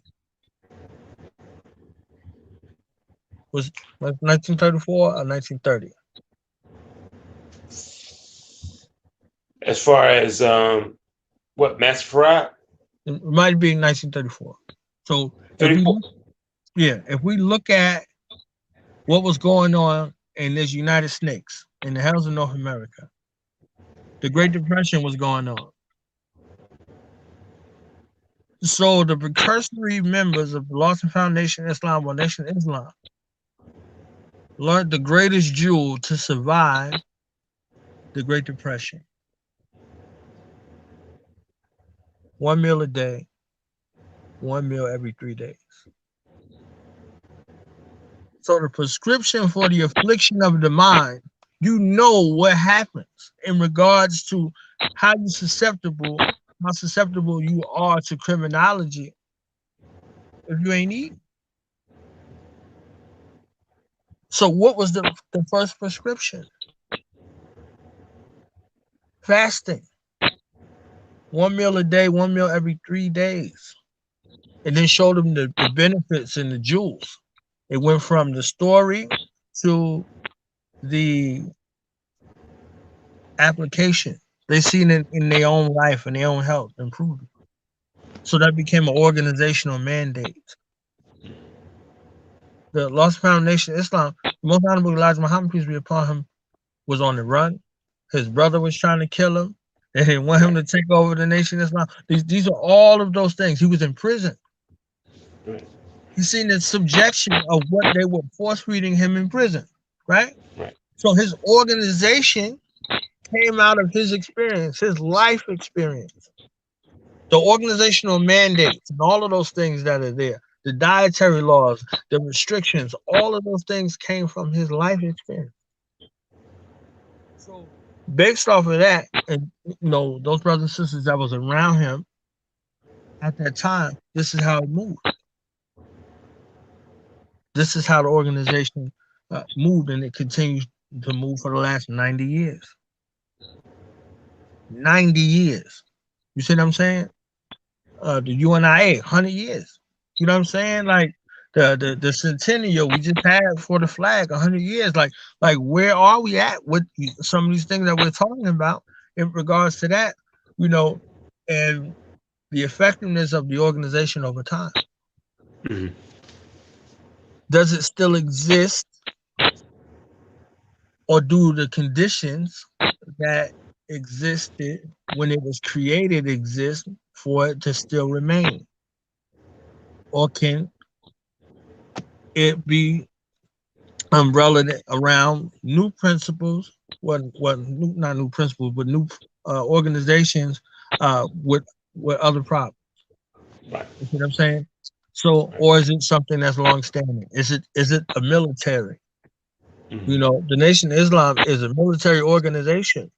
Was 1934 or 1930? As far as what, Master Farugh? It might be 1934. So if we look at what was going on in this United Snakes, in the hells of North America, the Great Depression was going on. So the precursory members of the Lawson Foundation Islam or Nation of Islam learned the greatest jewel to survive the Great Depression. One meal a day, one meal every 3 days. So the prescription for the affliction of the mind, you know what happens in regards to how susceptible you are to criminology if you ain't eating. So what was the first prescription? Fasting. One meal a day, one meal every 3 days. And then showed them the benefits and the jewels. It went from the story to the application. They seen it in their own life and their own health improving. So that became an organizational mandate. The Lost Foundation Islam, the Most Honorable Elijah Muhammad, peace be upon him, was on the run. His brother was trying to kill him. They didn't want him to take over the Nation of Islam. These are all of those things. He was in prison. He's seen the subjection of what they were force feeding him in prison, right? So his organization came out of his experience, his life experience. The organizational mandates and all of those things that are there, the dietary laws, the restrictions, all of those things came from his life experience. So based off of that, and those brothers and sisters that was around him at that time, this is how it moved. This is how the organization moved, and it continues to move for the last 90 years. 90 years. You see what I'm saying? The UNIA, 100 years. You know what I'm saying? Like the centennial we just had for the flag, 100 years. Like where are we at with some of these things that we're talking about in regards to that, and the effectiveness of the organization over time? Does it still exist, or do the conditions that existed when it was created exist for it to still remain? Or can it be umbrellaed around new principles, not new principles, but new organizations with other problems? Right. You see what I'm saying? So, or is it something that's long-standing? Is it a military? The Nation of Islam is a military organization.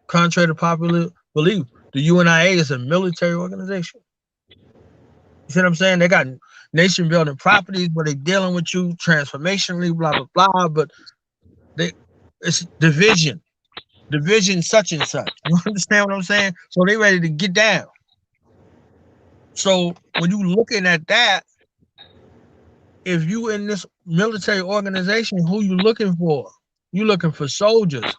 Contrary to popular belief, the UNIA is a military organization. You see what I'm saying? They got nation building properties where they dealing with you transformationally, blah blah blah. But it's division such and such. You understand what I'm saying? So they ready to get down. So when you looking at that, if you in this military organization, who you looking for? You looking for soldiers.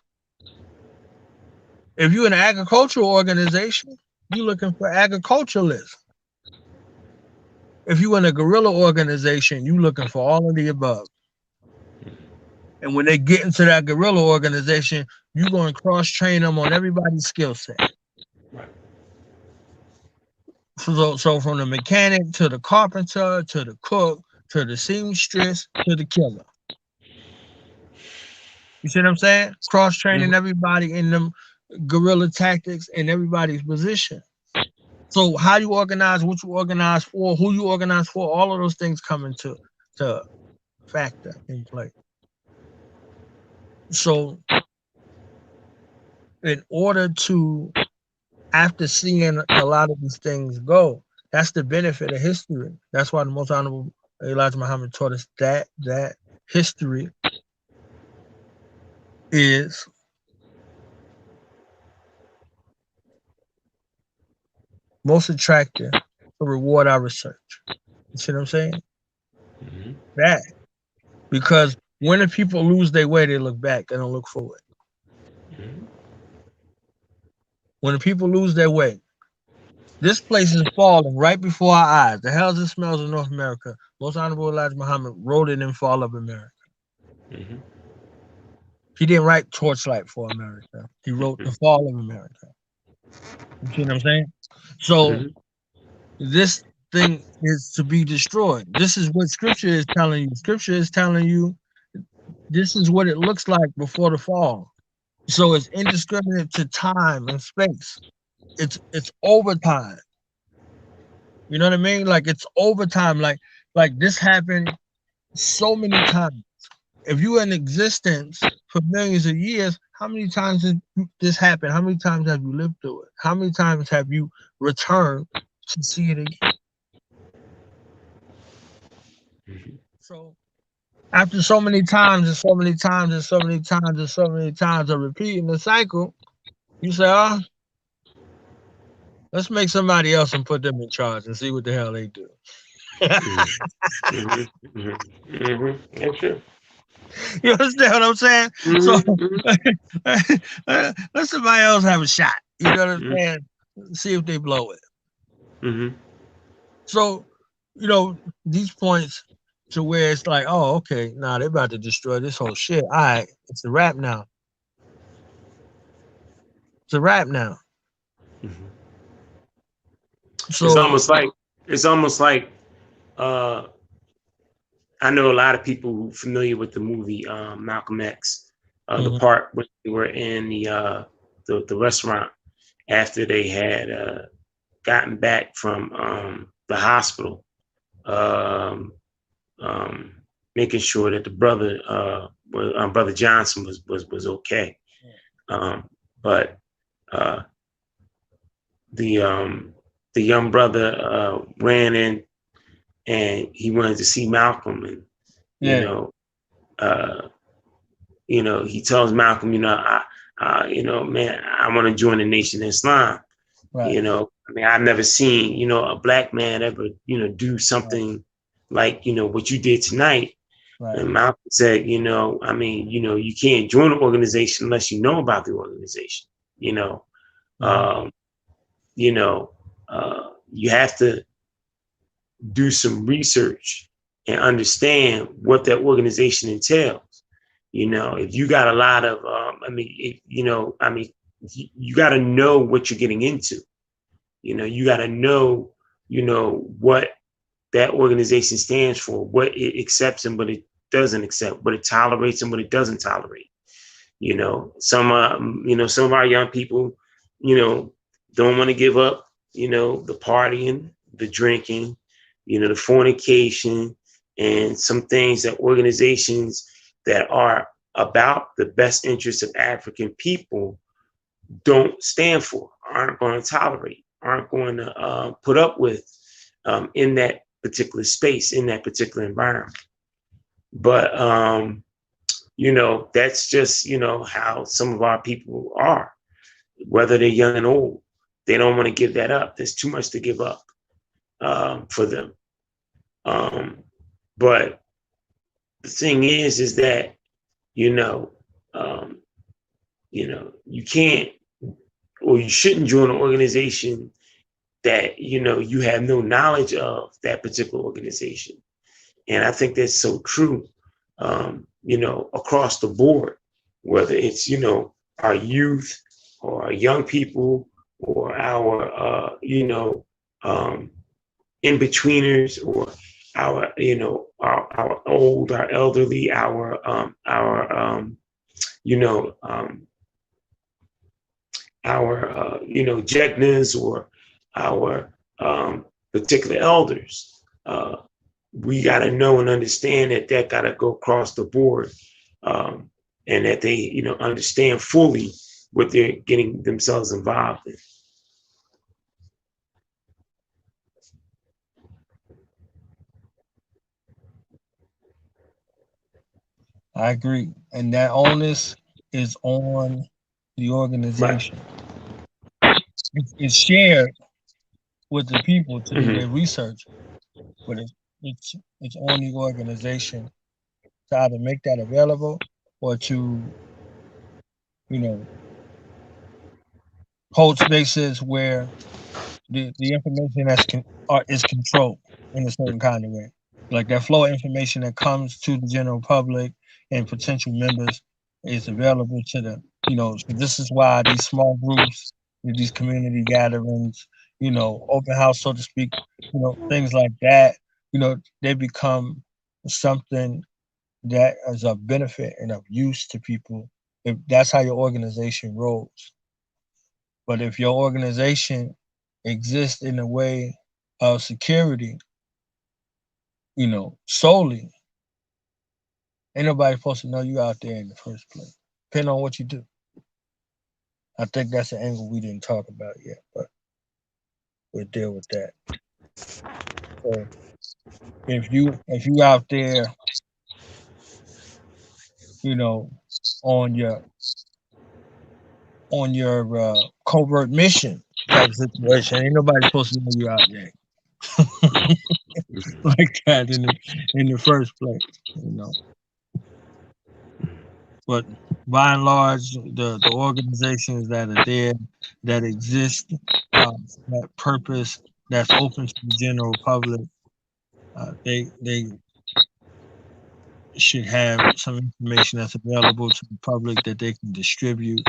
If you in an agricultural organization, you looking for agriculturalists. If you in a guerrilla organization, you looking for all of the above. And when they get into that guerrilla organization, you're going to cross train them on everybody's skill set. So from the mechanic to the carpenter to the cook to the seamstress to the killer. You see what I'm saying? Cross training everybody in them guerrilla tactics in everybody's position. So how you organize, what you organize for, who you organize for, all of those things come into factor in play. So in order to, after seeing a lot of these things go, that's the benefit of history. That's why the Most Honorable Elijah Muhammad taught us that history is most attractive to reward our research. You see what I'm saying? That. Because when the people lose their way, they look back, they don't look forward. When the people lose their way, this place is falling right before our eyes. The hell's it smells of North America. Most Honorable Elijah Muhammad wrote it in Fall of America. He didn't write Torchlight for America. He wrote The Fall of America. You see what I'm saying? So this thing is to be destroyed. This is what Scripture is telling you. Scripture is telling you this is what it looks like before the fall. So it's indiscriminate to time and space. It's overtime. You know what I mean? Like it's overtime. Like this happened so many times. If you were in existence for millions of years, how many times did this happen? How many times have you lived through it? How many times have you returned to see it again? So after so many times and so many times and so many times and so many times of repeating the cycle, you say, oh, let's make somebody else and put them in charge and see what the hell they do. That's true. You understand what I'm saying? So let somebody else have a shot. You know what I'm saying? See if they blow it. So, you know, these points to where it's like, oh, okay, now they're about to destroy this whole shit. All right, it's a wrap now. It's a wrap now. So it's almost like I know a lot of people who are familiar with the movie Malcolm X, the part when they were in the restaurant after they had gotten back from the hospital, making sure that the brother Johnson was okay, but the young brother ran in and he wanted to see Malcolm, and he tells Malcolm, man, I want to join the Nation of Islam. Right. I mean, I've never seen, a black man ever, do something like, what you did tonight. Right. And Malcolm said, you can't join an organization unless you know about the organization. You have to do some research and understand what that organization entails. If you got a lot of, you got to know what you're getting into. You got to know, what that organization stands for, what it accepts and what it doesn't accept, what it tolerates and what it doesn't tolerate. Some of our young people, don't want to give up, the partying, the drinking, the fornication, and some things that organizations that are about the best interests of African people don't stand for, aren't going to tolerate, aren't going to put up with, in that particular space, in that particular environment. But that's just how some of our people are, whether they're young and old. They don't want to give that up. There's too much to give up for them. But the thing is that you can't, or you shouldn't join an organization that you have no knowledge of that particular organization. And I think that's so true, across the board, whether it's our youth or our young people or our in-betweeners, or our our old, our elderly, our jegnas, or our particular elders. We got to know and understand that got to go across the board, and that they understand fully what they're getting themselves involved in. I agree, and that onus is on the organization. Right. It's shared with the people to do their research, but it's on the organization to either make that available or to hold spaces where the information is controlled in a certain kind of way, like that flow of information that comes to the general public and potential members is available to them. So this is why these small groups, these community gatherings, open house, so to speak, things like that, they become something that is of benefit and of use to people if that's how your organization rolls. But if your organization exists in a way of security, solely, ain't nobody supposed to know you out there in the first place, depending on what you do. I think that's an angle we didn't talk about yet, but we'll deal with that. So if you out there, on your covert mission type situation, ain't nobody supposed to know you out there like that in the first place, But by and large, the organizations that are there, that exist, that purpose, that's open to the general public, they should have some information that's available to the public that they can distribute.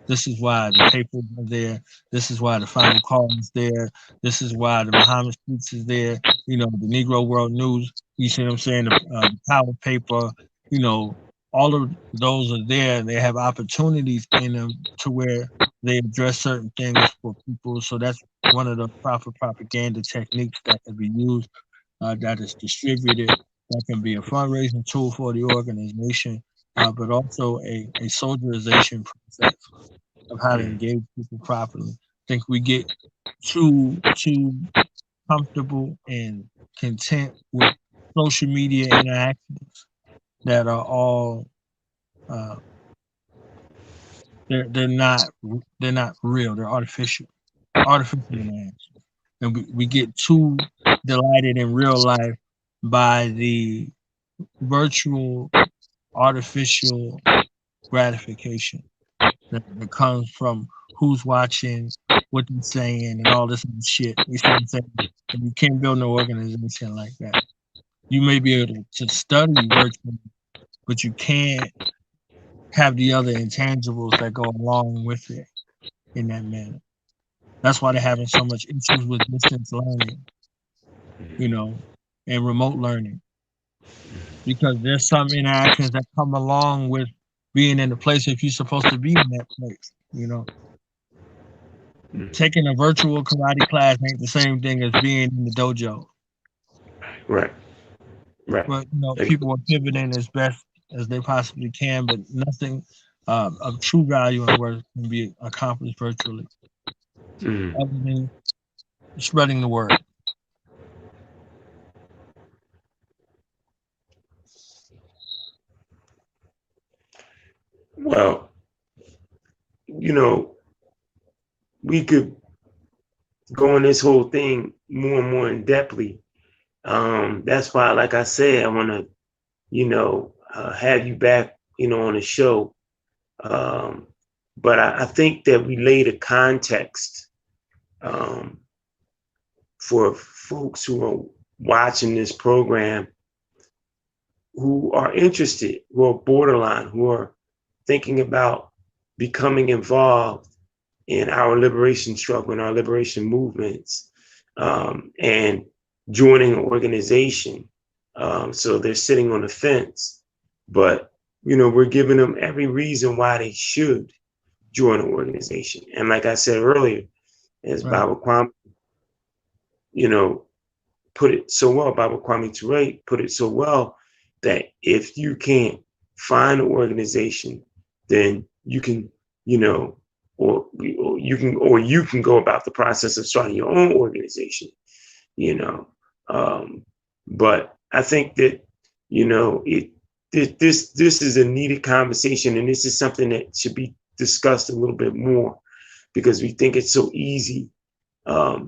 This is why the papers are there. This is why the Final Call is there. This is why the Muhammad Speaks is there. The Negro World News. You see what I'm saying? The Power Paper. All of those are there. They have opportunities in them to where they address certain things for people. So that's one of the proper propaganda techniques that can be used, that is distributed, that can be a fundraising tool for the organization, but also a soldierization process of how to engage people properly. I think we get too comfortable and content with social media interactions that are all they're not real. They're artificial interactions, and we get too delighted in real life by the virtual artificial gratification that comes from who's watching, what they're saying, and all this other shit. You see what I'm saying? And you can't build no organization like that. You may be able to study virtually, but you can't have the other intangibles that go along with it in that manner. That's why they're having so much issues with distance learning, and remote learning. Because there's some interactions that come along with being in the place if you're supposed to be in that place. Taking a virtual karate class ain't the same thing as being in the dojo. Right. But people are pivoting as best as they possibly can, but nothing of true value and worth can be accomplished virtually, other than spreading the word. Well, you know, we could go on this whole thing more and more in depthly. That's why, like I said, I want to, have you back, on the show. But I think that we laid a context for folks who are watching this program, who are interested, who are borderline, who are thinking about becoming involved in our liberation struggle and our liberation movements, and joining an organization. So they're sitting on the fence, but we're giving them every reason why they should join an organization. And like I said earlier, as Baba Kwame, put it so well, Baba Kwame Ture put it so well, that if you can't find an organization, then you can, or you can go about the process of starting your own organization, But I think that, this is a needed conversation, and this is something that should be discussed a little bit more, because we think it's so easy to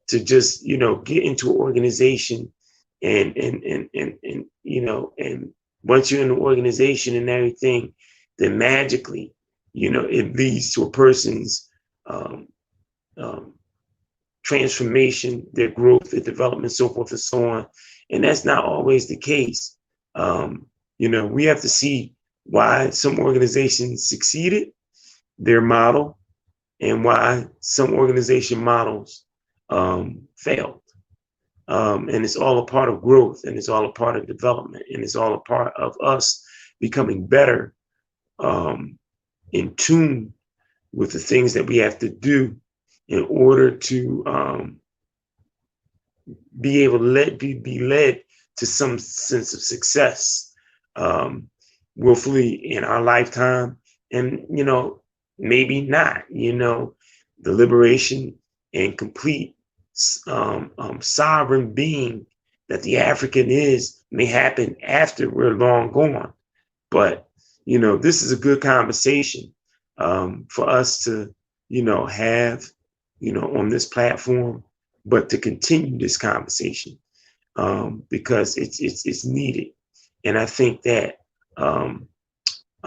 just, get into an organization and once you're in the organization and everything, then magically, it leads to a person's transformation, their growth, their development, so forth and so on. And that's not always the case. We have to see why some organizations succeeded, their model, and why some organization models failed. And it's all a part of growth, and it's all a part of development, and it's all a part of us becoming better, in tune with the things that we have to do in order to be able to be led to some sense of success, willfully in our lifetime, and maybe not. The liberation and complete sovereign being that the African is may happen after we're long gone. But this is a good conversation for us to have on this platform, but to continue this conversation because it's needed. And I think that a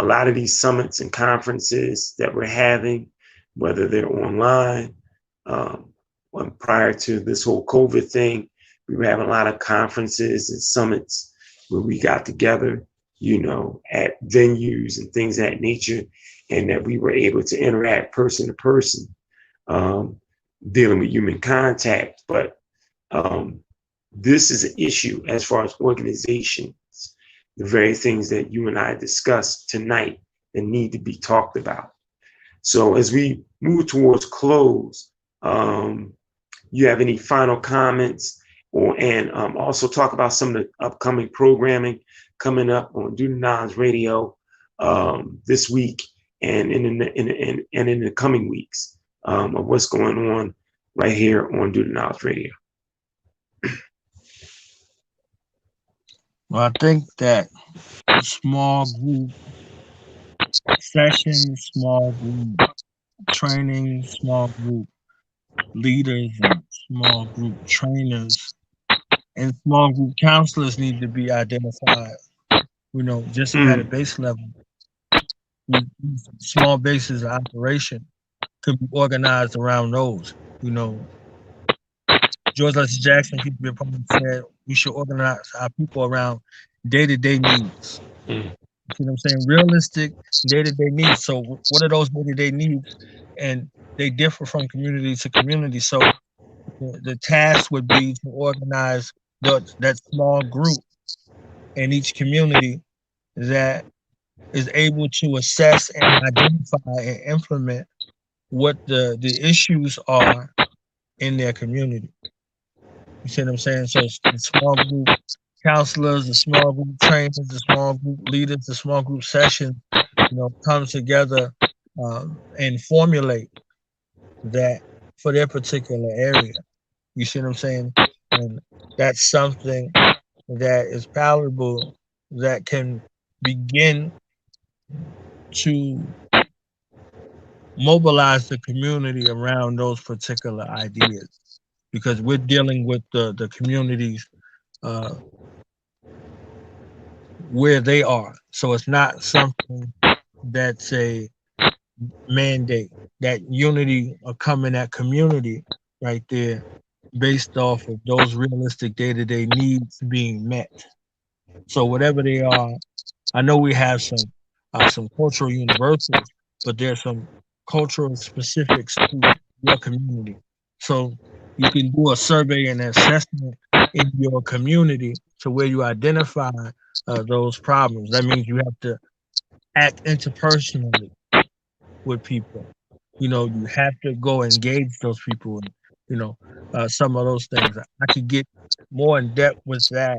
lot of these summits and conferences that we're having, whether they're online, when prior to this whole COVID thing, we were having a lot of conferences and summits where we got together, at venues and things of that nature, and that we were able to interact person to person, dealing with human contact. But this is an issue as far as organizations, the very things that you and I discussed tonight that need to be talked about. So as we move towards close, you have any final comments, and also talk about some of the upcoming programming coming up on Due to Knowledge Radio this week and in the coming weeks, of what's going on right here on Due to Knowledge Radio. Well, I think that small group sessions, small group training, small group leaders, and small group trainers, and small group counselors need to be identified, just at a base level. These small bases of operation could be organized around those. George Lester Jackson, people said we should organize our people around day-to-day needs. You see what I'm saying? Realistic day-to-day needs. So what are those day-to-day needs? And they differ from community to community. So the task would be to organize that small group in each community that is able to assess and identify and implement what the issues are in their community. You see what I'm saying? So the small group counselors, the small group trainers, the small group leaders, the small group sessions, come together and formulate that for their particular area. You see what I'm saying? And that's something that is palatable, that can begin to mobilize the community around those particular ideas, because we're dealing with the communities uh, where they are. So it's not something that's a mandate. That unity of coming at community right there, based off of those realistic day-to-day needs being met. So whatever they are, I know we have some cultural universals, but there's some cultural specifics to your community. So you can do a survey and assessment in your community to where you identify those problems. That means you have to act interpersonally with people. You have to go engage those people, and some of those things. I could get more in depth with that.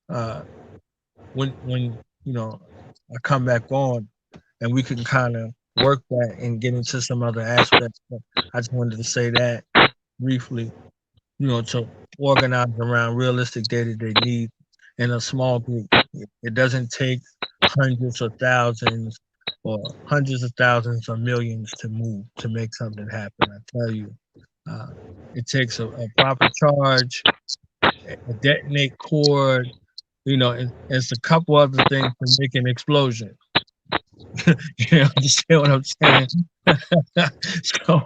Uh, when I come back on, and we can kind of work that and get into some other aspects. But I just wanted to say that briefly, to organize around realistic day-to-day needs in a small group. It doesn't take hundreds of thousands or hundreds of thousands or millions to move to make something happen. I tell you, uh, it takes a proper charge, a detonate cord, and it's a couple other things to make an explosion. You understand what I'm saying? So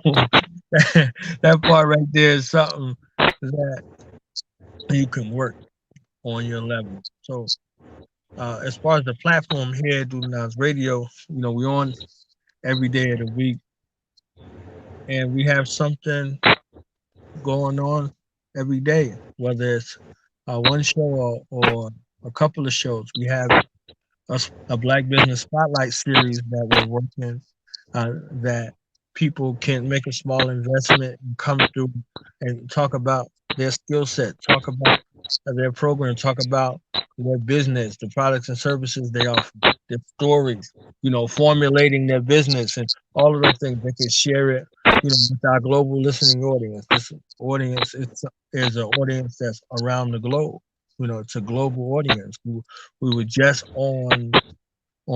that part right there is something that you can work on your level. So as far as the platform here at Dudenow's Radio, we're on every day of the week, and we have something going on every day, whether it's one show or a couple of shows. We have a Black Business Spotlight series that we're working, that people can make a small investment and come through and talk about their skill set, talk about their program, talk about their business, the products and services they offer, their stories, formulating their business and all of those things. They can share it, with our global listening audience. This audience is an audience that's around the globe. It's a global audience. We were just on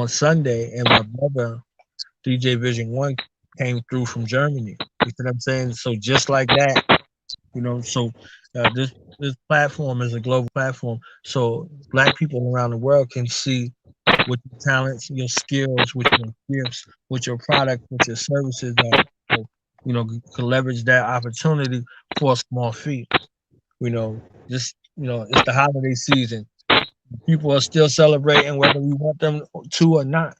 Sunday, and my brother DJ Vision One came through from Germany. You see what I'm saying? So just like that, So this platform is a global platform. So Black people around the world can see what your talents, your skills, with your gifts, with your product, with your services are. So, can leverage that opportunity for a small fee. Just it's the holiday season. People are still celebrating whether we want them to or not.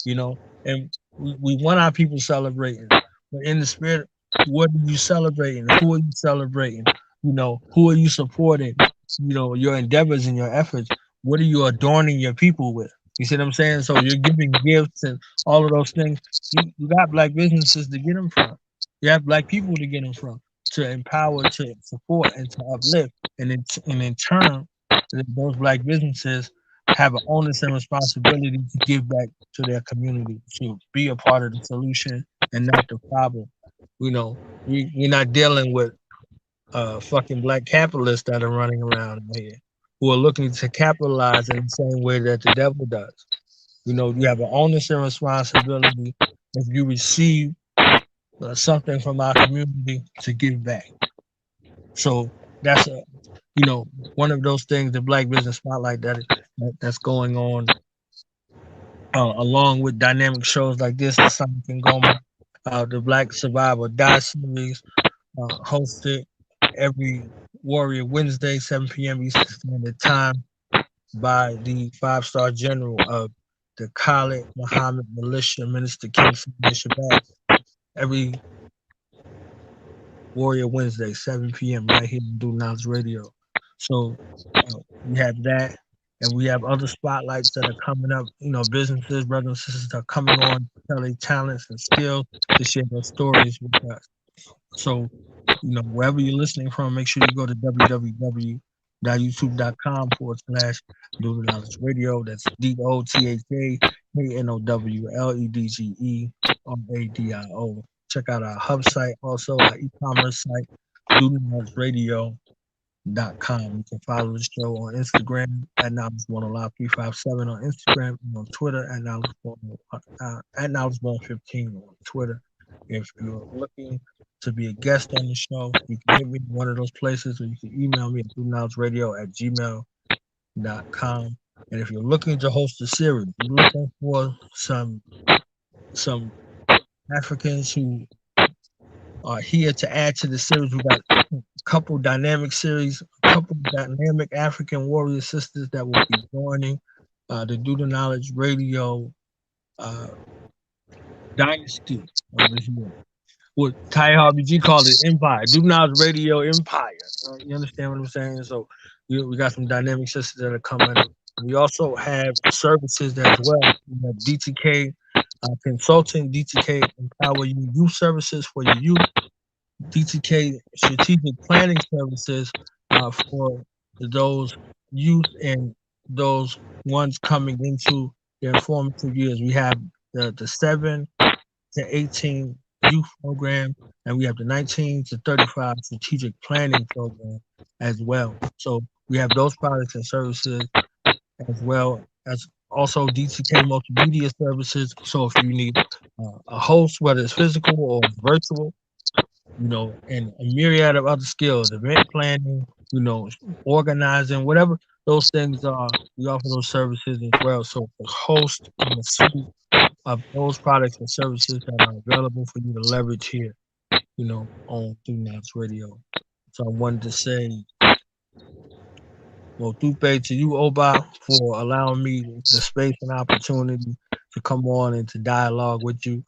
And we want our people celebrating, but in the spirit, what are you celebrating? Who are you celebrating? Who are you supporting? Your endeavors and your efforts. What are you adorning your people with? You see what I'm saying? So you're giving gifts and all of those things. You got Black businesses to get them from. You have Black people to get them from, to empower, to support, and to uplift. And in turn, those Black businesses have an onus and responsibility to give back to their community, to be a part of the solution and not the problem. We're not dealing with fucking black capitalists that are running around here who are looking to capitalize in the same way that the devil does. You have an onus and responsibility if you receive something from our community to give back. So that's one of those things, the Black Business Spotlight that's going on, along with dynamic shows like this, the Sonic and Ngoma, the Black Survive or Die series, hosted every Warrior Wednesday, 7 p.m. Eastern Standard Time, by the 5-star general of the Khalid Muhammad Militia, Minister King Shabazz, every Warrior Wednesday, 7 p.m. right here on Dudenow's Radio. So we have that, and we have other spotlights that are coming up. Businesses, brothers and sisters are coming on to tell their talents and skills, to share their stories with us. So, wherever you're listening from, make sure you go to www.youtube.com/Dude Knowledge Radio. That's DOTHAKNOWLEDGERADIO. Check out our hub site, also our e-commerce site, Dude Knowledge Radio. You can follow the show on Instagram at Knowledge One Alive 357 on Instagram, and on Twitter at Knowledge One 15 on Twitter. If you're looking to be a guest on the show, you can hit me in one of those places, or you can email me at throughnowledgeradio@gmail.com. And if you're looking to host a series, you're looking for some Africans who are here to add to the series. We got a couple dynamic series, a couple dynamic African warrior sisters that will be joining the Do the Knowledge Radio dynasty over here. What Ty Harvey G called it Empire. Do the Knowledge Radio Empire. You understand what I'm saying? So we got some dynamic sisters that are coming up. We also have services as well. We have DTK Consulting, DTK Empower You Youth Services for your youth, DTK Strategic Planning Services for those youth and those ones coming into their formative years. We have the 7 to 18 youth program, and we have the 19 to 35 strategic planning program as well. So we have those products and services, as well as also DTK Multimedia Services. So if you need a host, whether it's physical or virtual, and a myriad of other skills, event planning, organizing, whatever those things are, we offer those services as well. So the host and the suite of those products and services that are available for you to leverage here, on Do Knowledge Radio. So I wanted to say, well, Tupe to you, Oba, for allowing me the space and opportunity to come on and to dialogue with you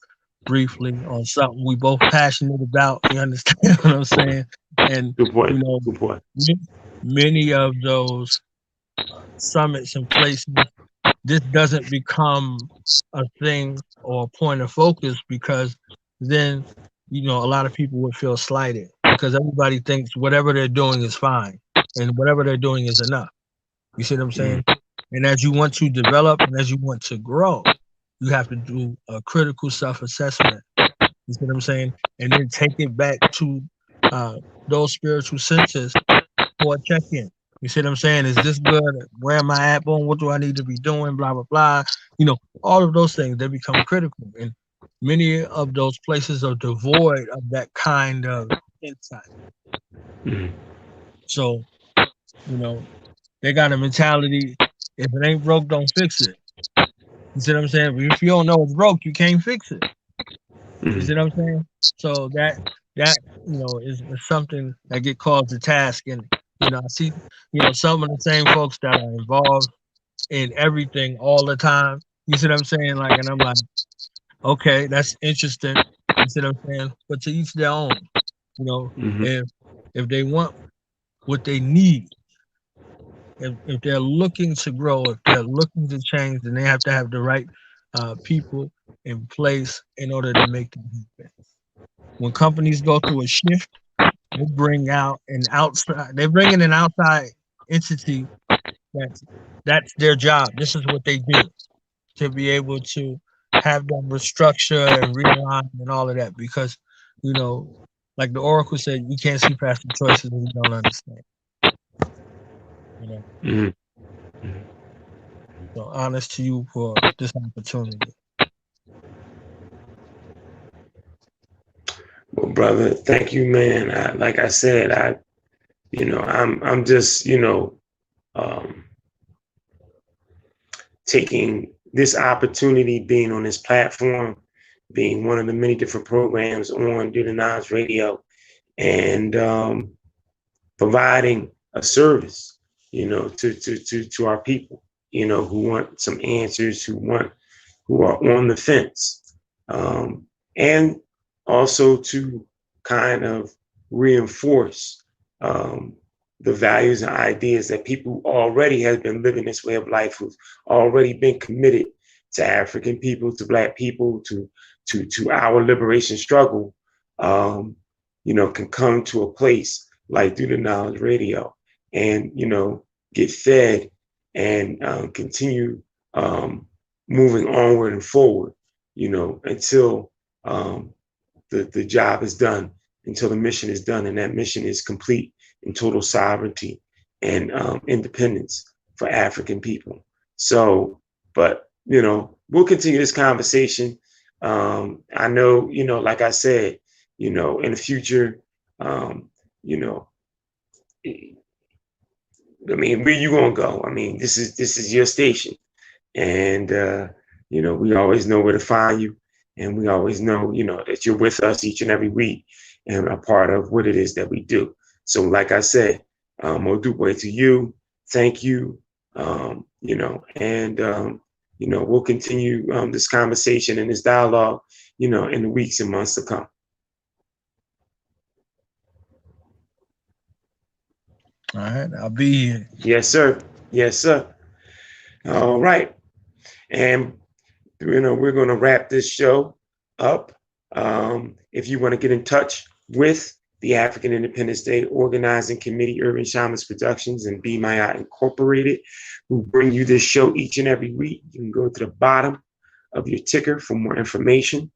briefly on something we both passionate about. You understand what I'm saying? And Good point. Good point. Many of those summits and places, this doesn't become a thing or a point of focus, because then a lot of people would feel slighted, because everybody thinks whatever they're doing is fine and whatever they're doing is enough. You see what I'm saying? And as you want to develop and as you want to grow, you have to do a critical self-assessment. You see what I'm saying? And then take it back to those spiritual centers for a check-in. You see what I'm saying? Is this good? Where am I at? Boom, what do I need to be doing? Blah, blah, blah. All of those things, they become critical. And many of those places are devoid of that kind of insight. So, they got a mentality, if it ain't broke, don't fix it. You see what I'm saying? But if you don't know it's broke, you can't fix it. You see what I'm saying? So that is something that get called to task. And I see some of the same folks that are involved in everything all the time. You see what I'm saying? And I'm like, okay, that's interesting. You see what I'm saying? But to each their own. If they want what they need, if they're looking to grow, if they're looking to change, then they have to have the right people in place in order to make that happen. When companies go through a shift, they bring out an outside. They bring in an outside entity. That's their job. This is what they do, to be able to have them restructure and realign and all of that. Because like the Oracle said, you can't see past the choices that you don't understand. So honest to you for this opportunity. Well, brother, thank you, man. Like I said, I'm just, taking this opportunity, being on this platform, being one of the many different programs on Do the Knowledge Radio, and providing a service, to our people, who want some answers, who are on the fence, and also to kind of reinforce the values and ideas that people already have been living this way of life, who've already been committed to African people, to Black people, to our liberation struggle, can come to a place like Do the Knowledge Radio and, get fed and continue moving onward and forward, until the job is done, until the mission is done and that mission is complete and total sovereignty and independence for African people. So, but, you know, we'll continue this conversation. I know, you know, like I said, you know, in the future, you know, I mean, where you gonna go? I mean, this is your station, and you know, we always know where to find you, and we always know, you know, that you're with us each and every week, and a part of what it is that we do. So, like I said, Odupe to you, thank you, you know, and you know, we'll continue this conversation and this dialogue, you know, in the weeks and months to come. All right, I'll be here. Yes, sir. Yes, sir. All right. And, you know, we're going to wrap this show up. If you want to get in touch with the African Independence Day Organizing Committee, Urban Shamans Productions, and Be Maat Incorporated, who bring you this show each and every week, you can go to the bottom of your ticker for more information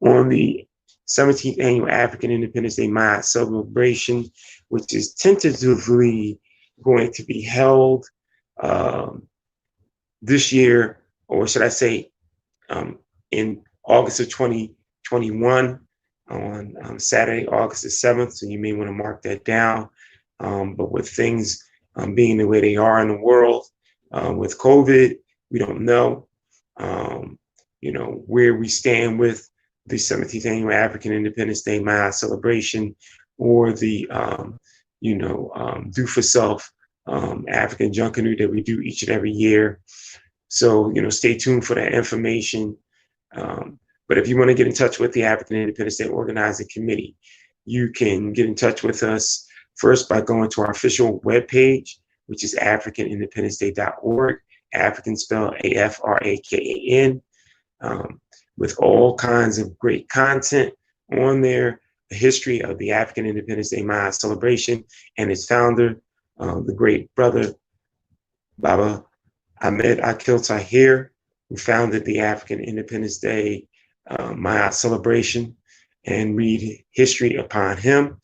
on the 17th Annual African Independence Day Maat celebration, which is tentatively going to be held this year, or should I say, in August of 2021 on Saturday, August the 7th. So you may want to mark that down. But with things being the way they are in the world with COVID, we don't know, you know, where we stand with the 17th Annual African Independence Day Maat celebration, or the, you know, do for self African Junkanoo that we do each and every year. So, you know, stay tuned for that information. But if you want to get in touch with the African Independence Day Organizing Committee, you can get in touch with us first by going to our official webpage, which is africanindependenceday.org, African spelled AFRAKAN, with all kinds of great content on there, the history of the African Independence Day Maat celebration and its founder, the great brother, Baba Ahmed Akil Tahir, who founded the African Independence Day Maat celebration, and read history upon him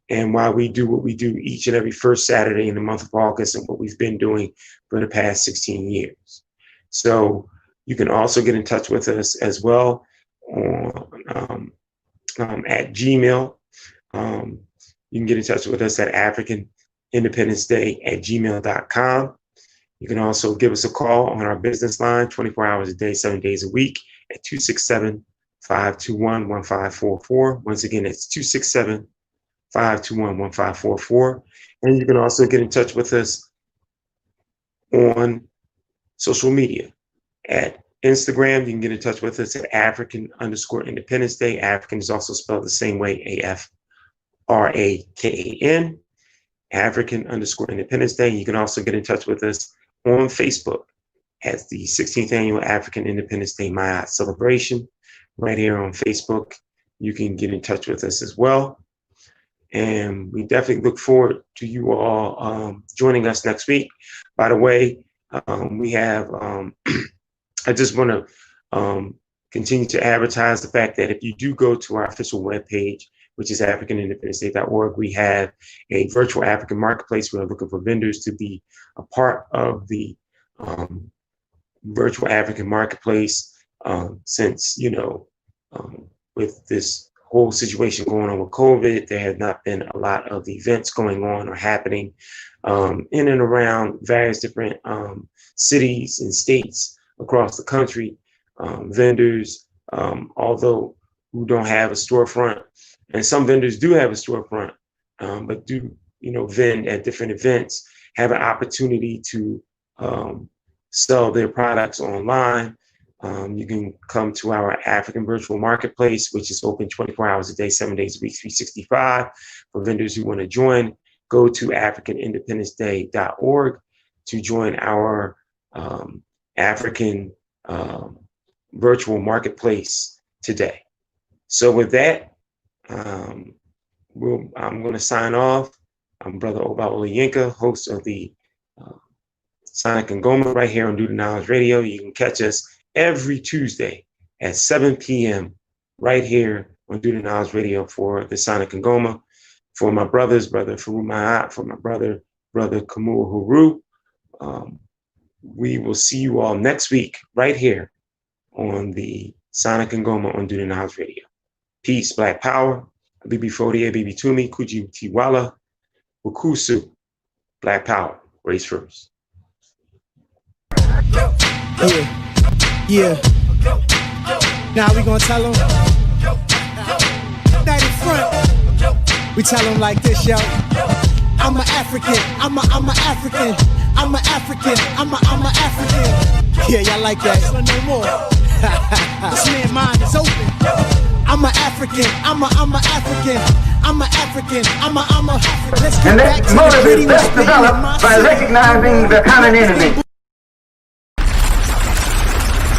and why we do what we do each and every first Saturday in the month of August, and what we've been doing for the past 16 years. So you can also get in touch with us as well on at Gmail. You can get in touch with us at africanindependenceday@gmail.com. You can also give us a call on our business line 24 hours a day, 7 days a week at 267-521-1544. Once again, it's 267-521-1544. And you can also get in touch with us on social media. At Instagram, you can get in touch with us at African_Independence Day. African is also spelled the same way, AFRAKAN, African_Independence Day. You can also get in touch with us on Facebook at the 16th Annual African Independence Day Maat celebration. Right here on Facebook, you can get in touch with us as well. And we definitely look forward to you all joining us next week. By the way, we have, I just want to continue to advertise the fact that if you do go to our official webpage, which is africanindependenceday.org, we have a virtual African marketplace. We are looking for vendors to be a part of the virtual African marketplace, since, you know, with this whole situation going on with COVID, there have not been a lot of events going on or happening in and around various different cities and states across the country. Vendors, although who don't have a storefront, and some vendors do have a storefront, but do, you know, vend at different events, have an opportunity to sell their products online. You can come to our African virtual marketplace, which is open 24 hours a day, 7 days a week, 365. For vendors who want to join, go to africanindependenceday.org to join our African virtual marketplace today. So with that, I'm going to sign off. I'm Brother Oláyínká, host of the Sonic Ngoma right here on Do the Knowledge Radio. You can catch us every Tuesday at 7 p.m. right here on Do the Knowledge Radio for the Sonic Ngoma. For my brothers, brother Farugh Maat, for my brother Khamuo Heru. We will see you all next week right here on the Sonic and Ngoma on Dude in the House Radio. Peace, Black Power. Abibifahoodie, Abibitumi, Kuji Tiwala, Wukusu. Black Power, race first. Yeah. Now we gonna tell them. Night in front. We tell them like this, yo. I'm an African. I'm a African. I'm an African. I'm a African. Yeah, y'all like that? No more. This man's mind is open. I'm an African. I'm a African. I'm an African. I'm a. Let's get back to the motive is best developed by recognizing the common enemy.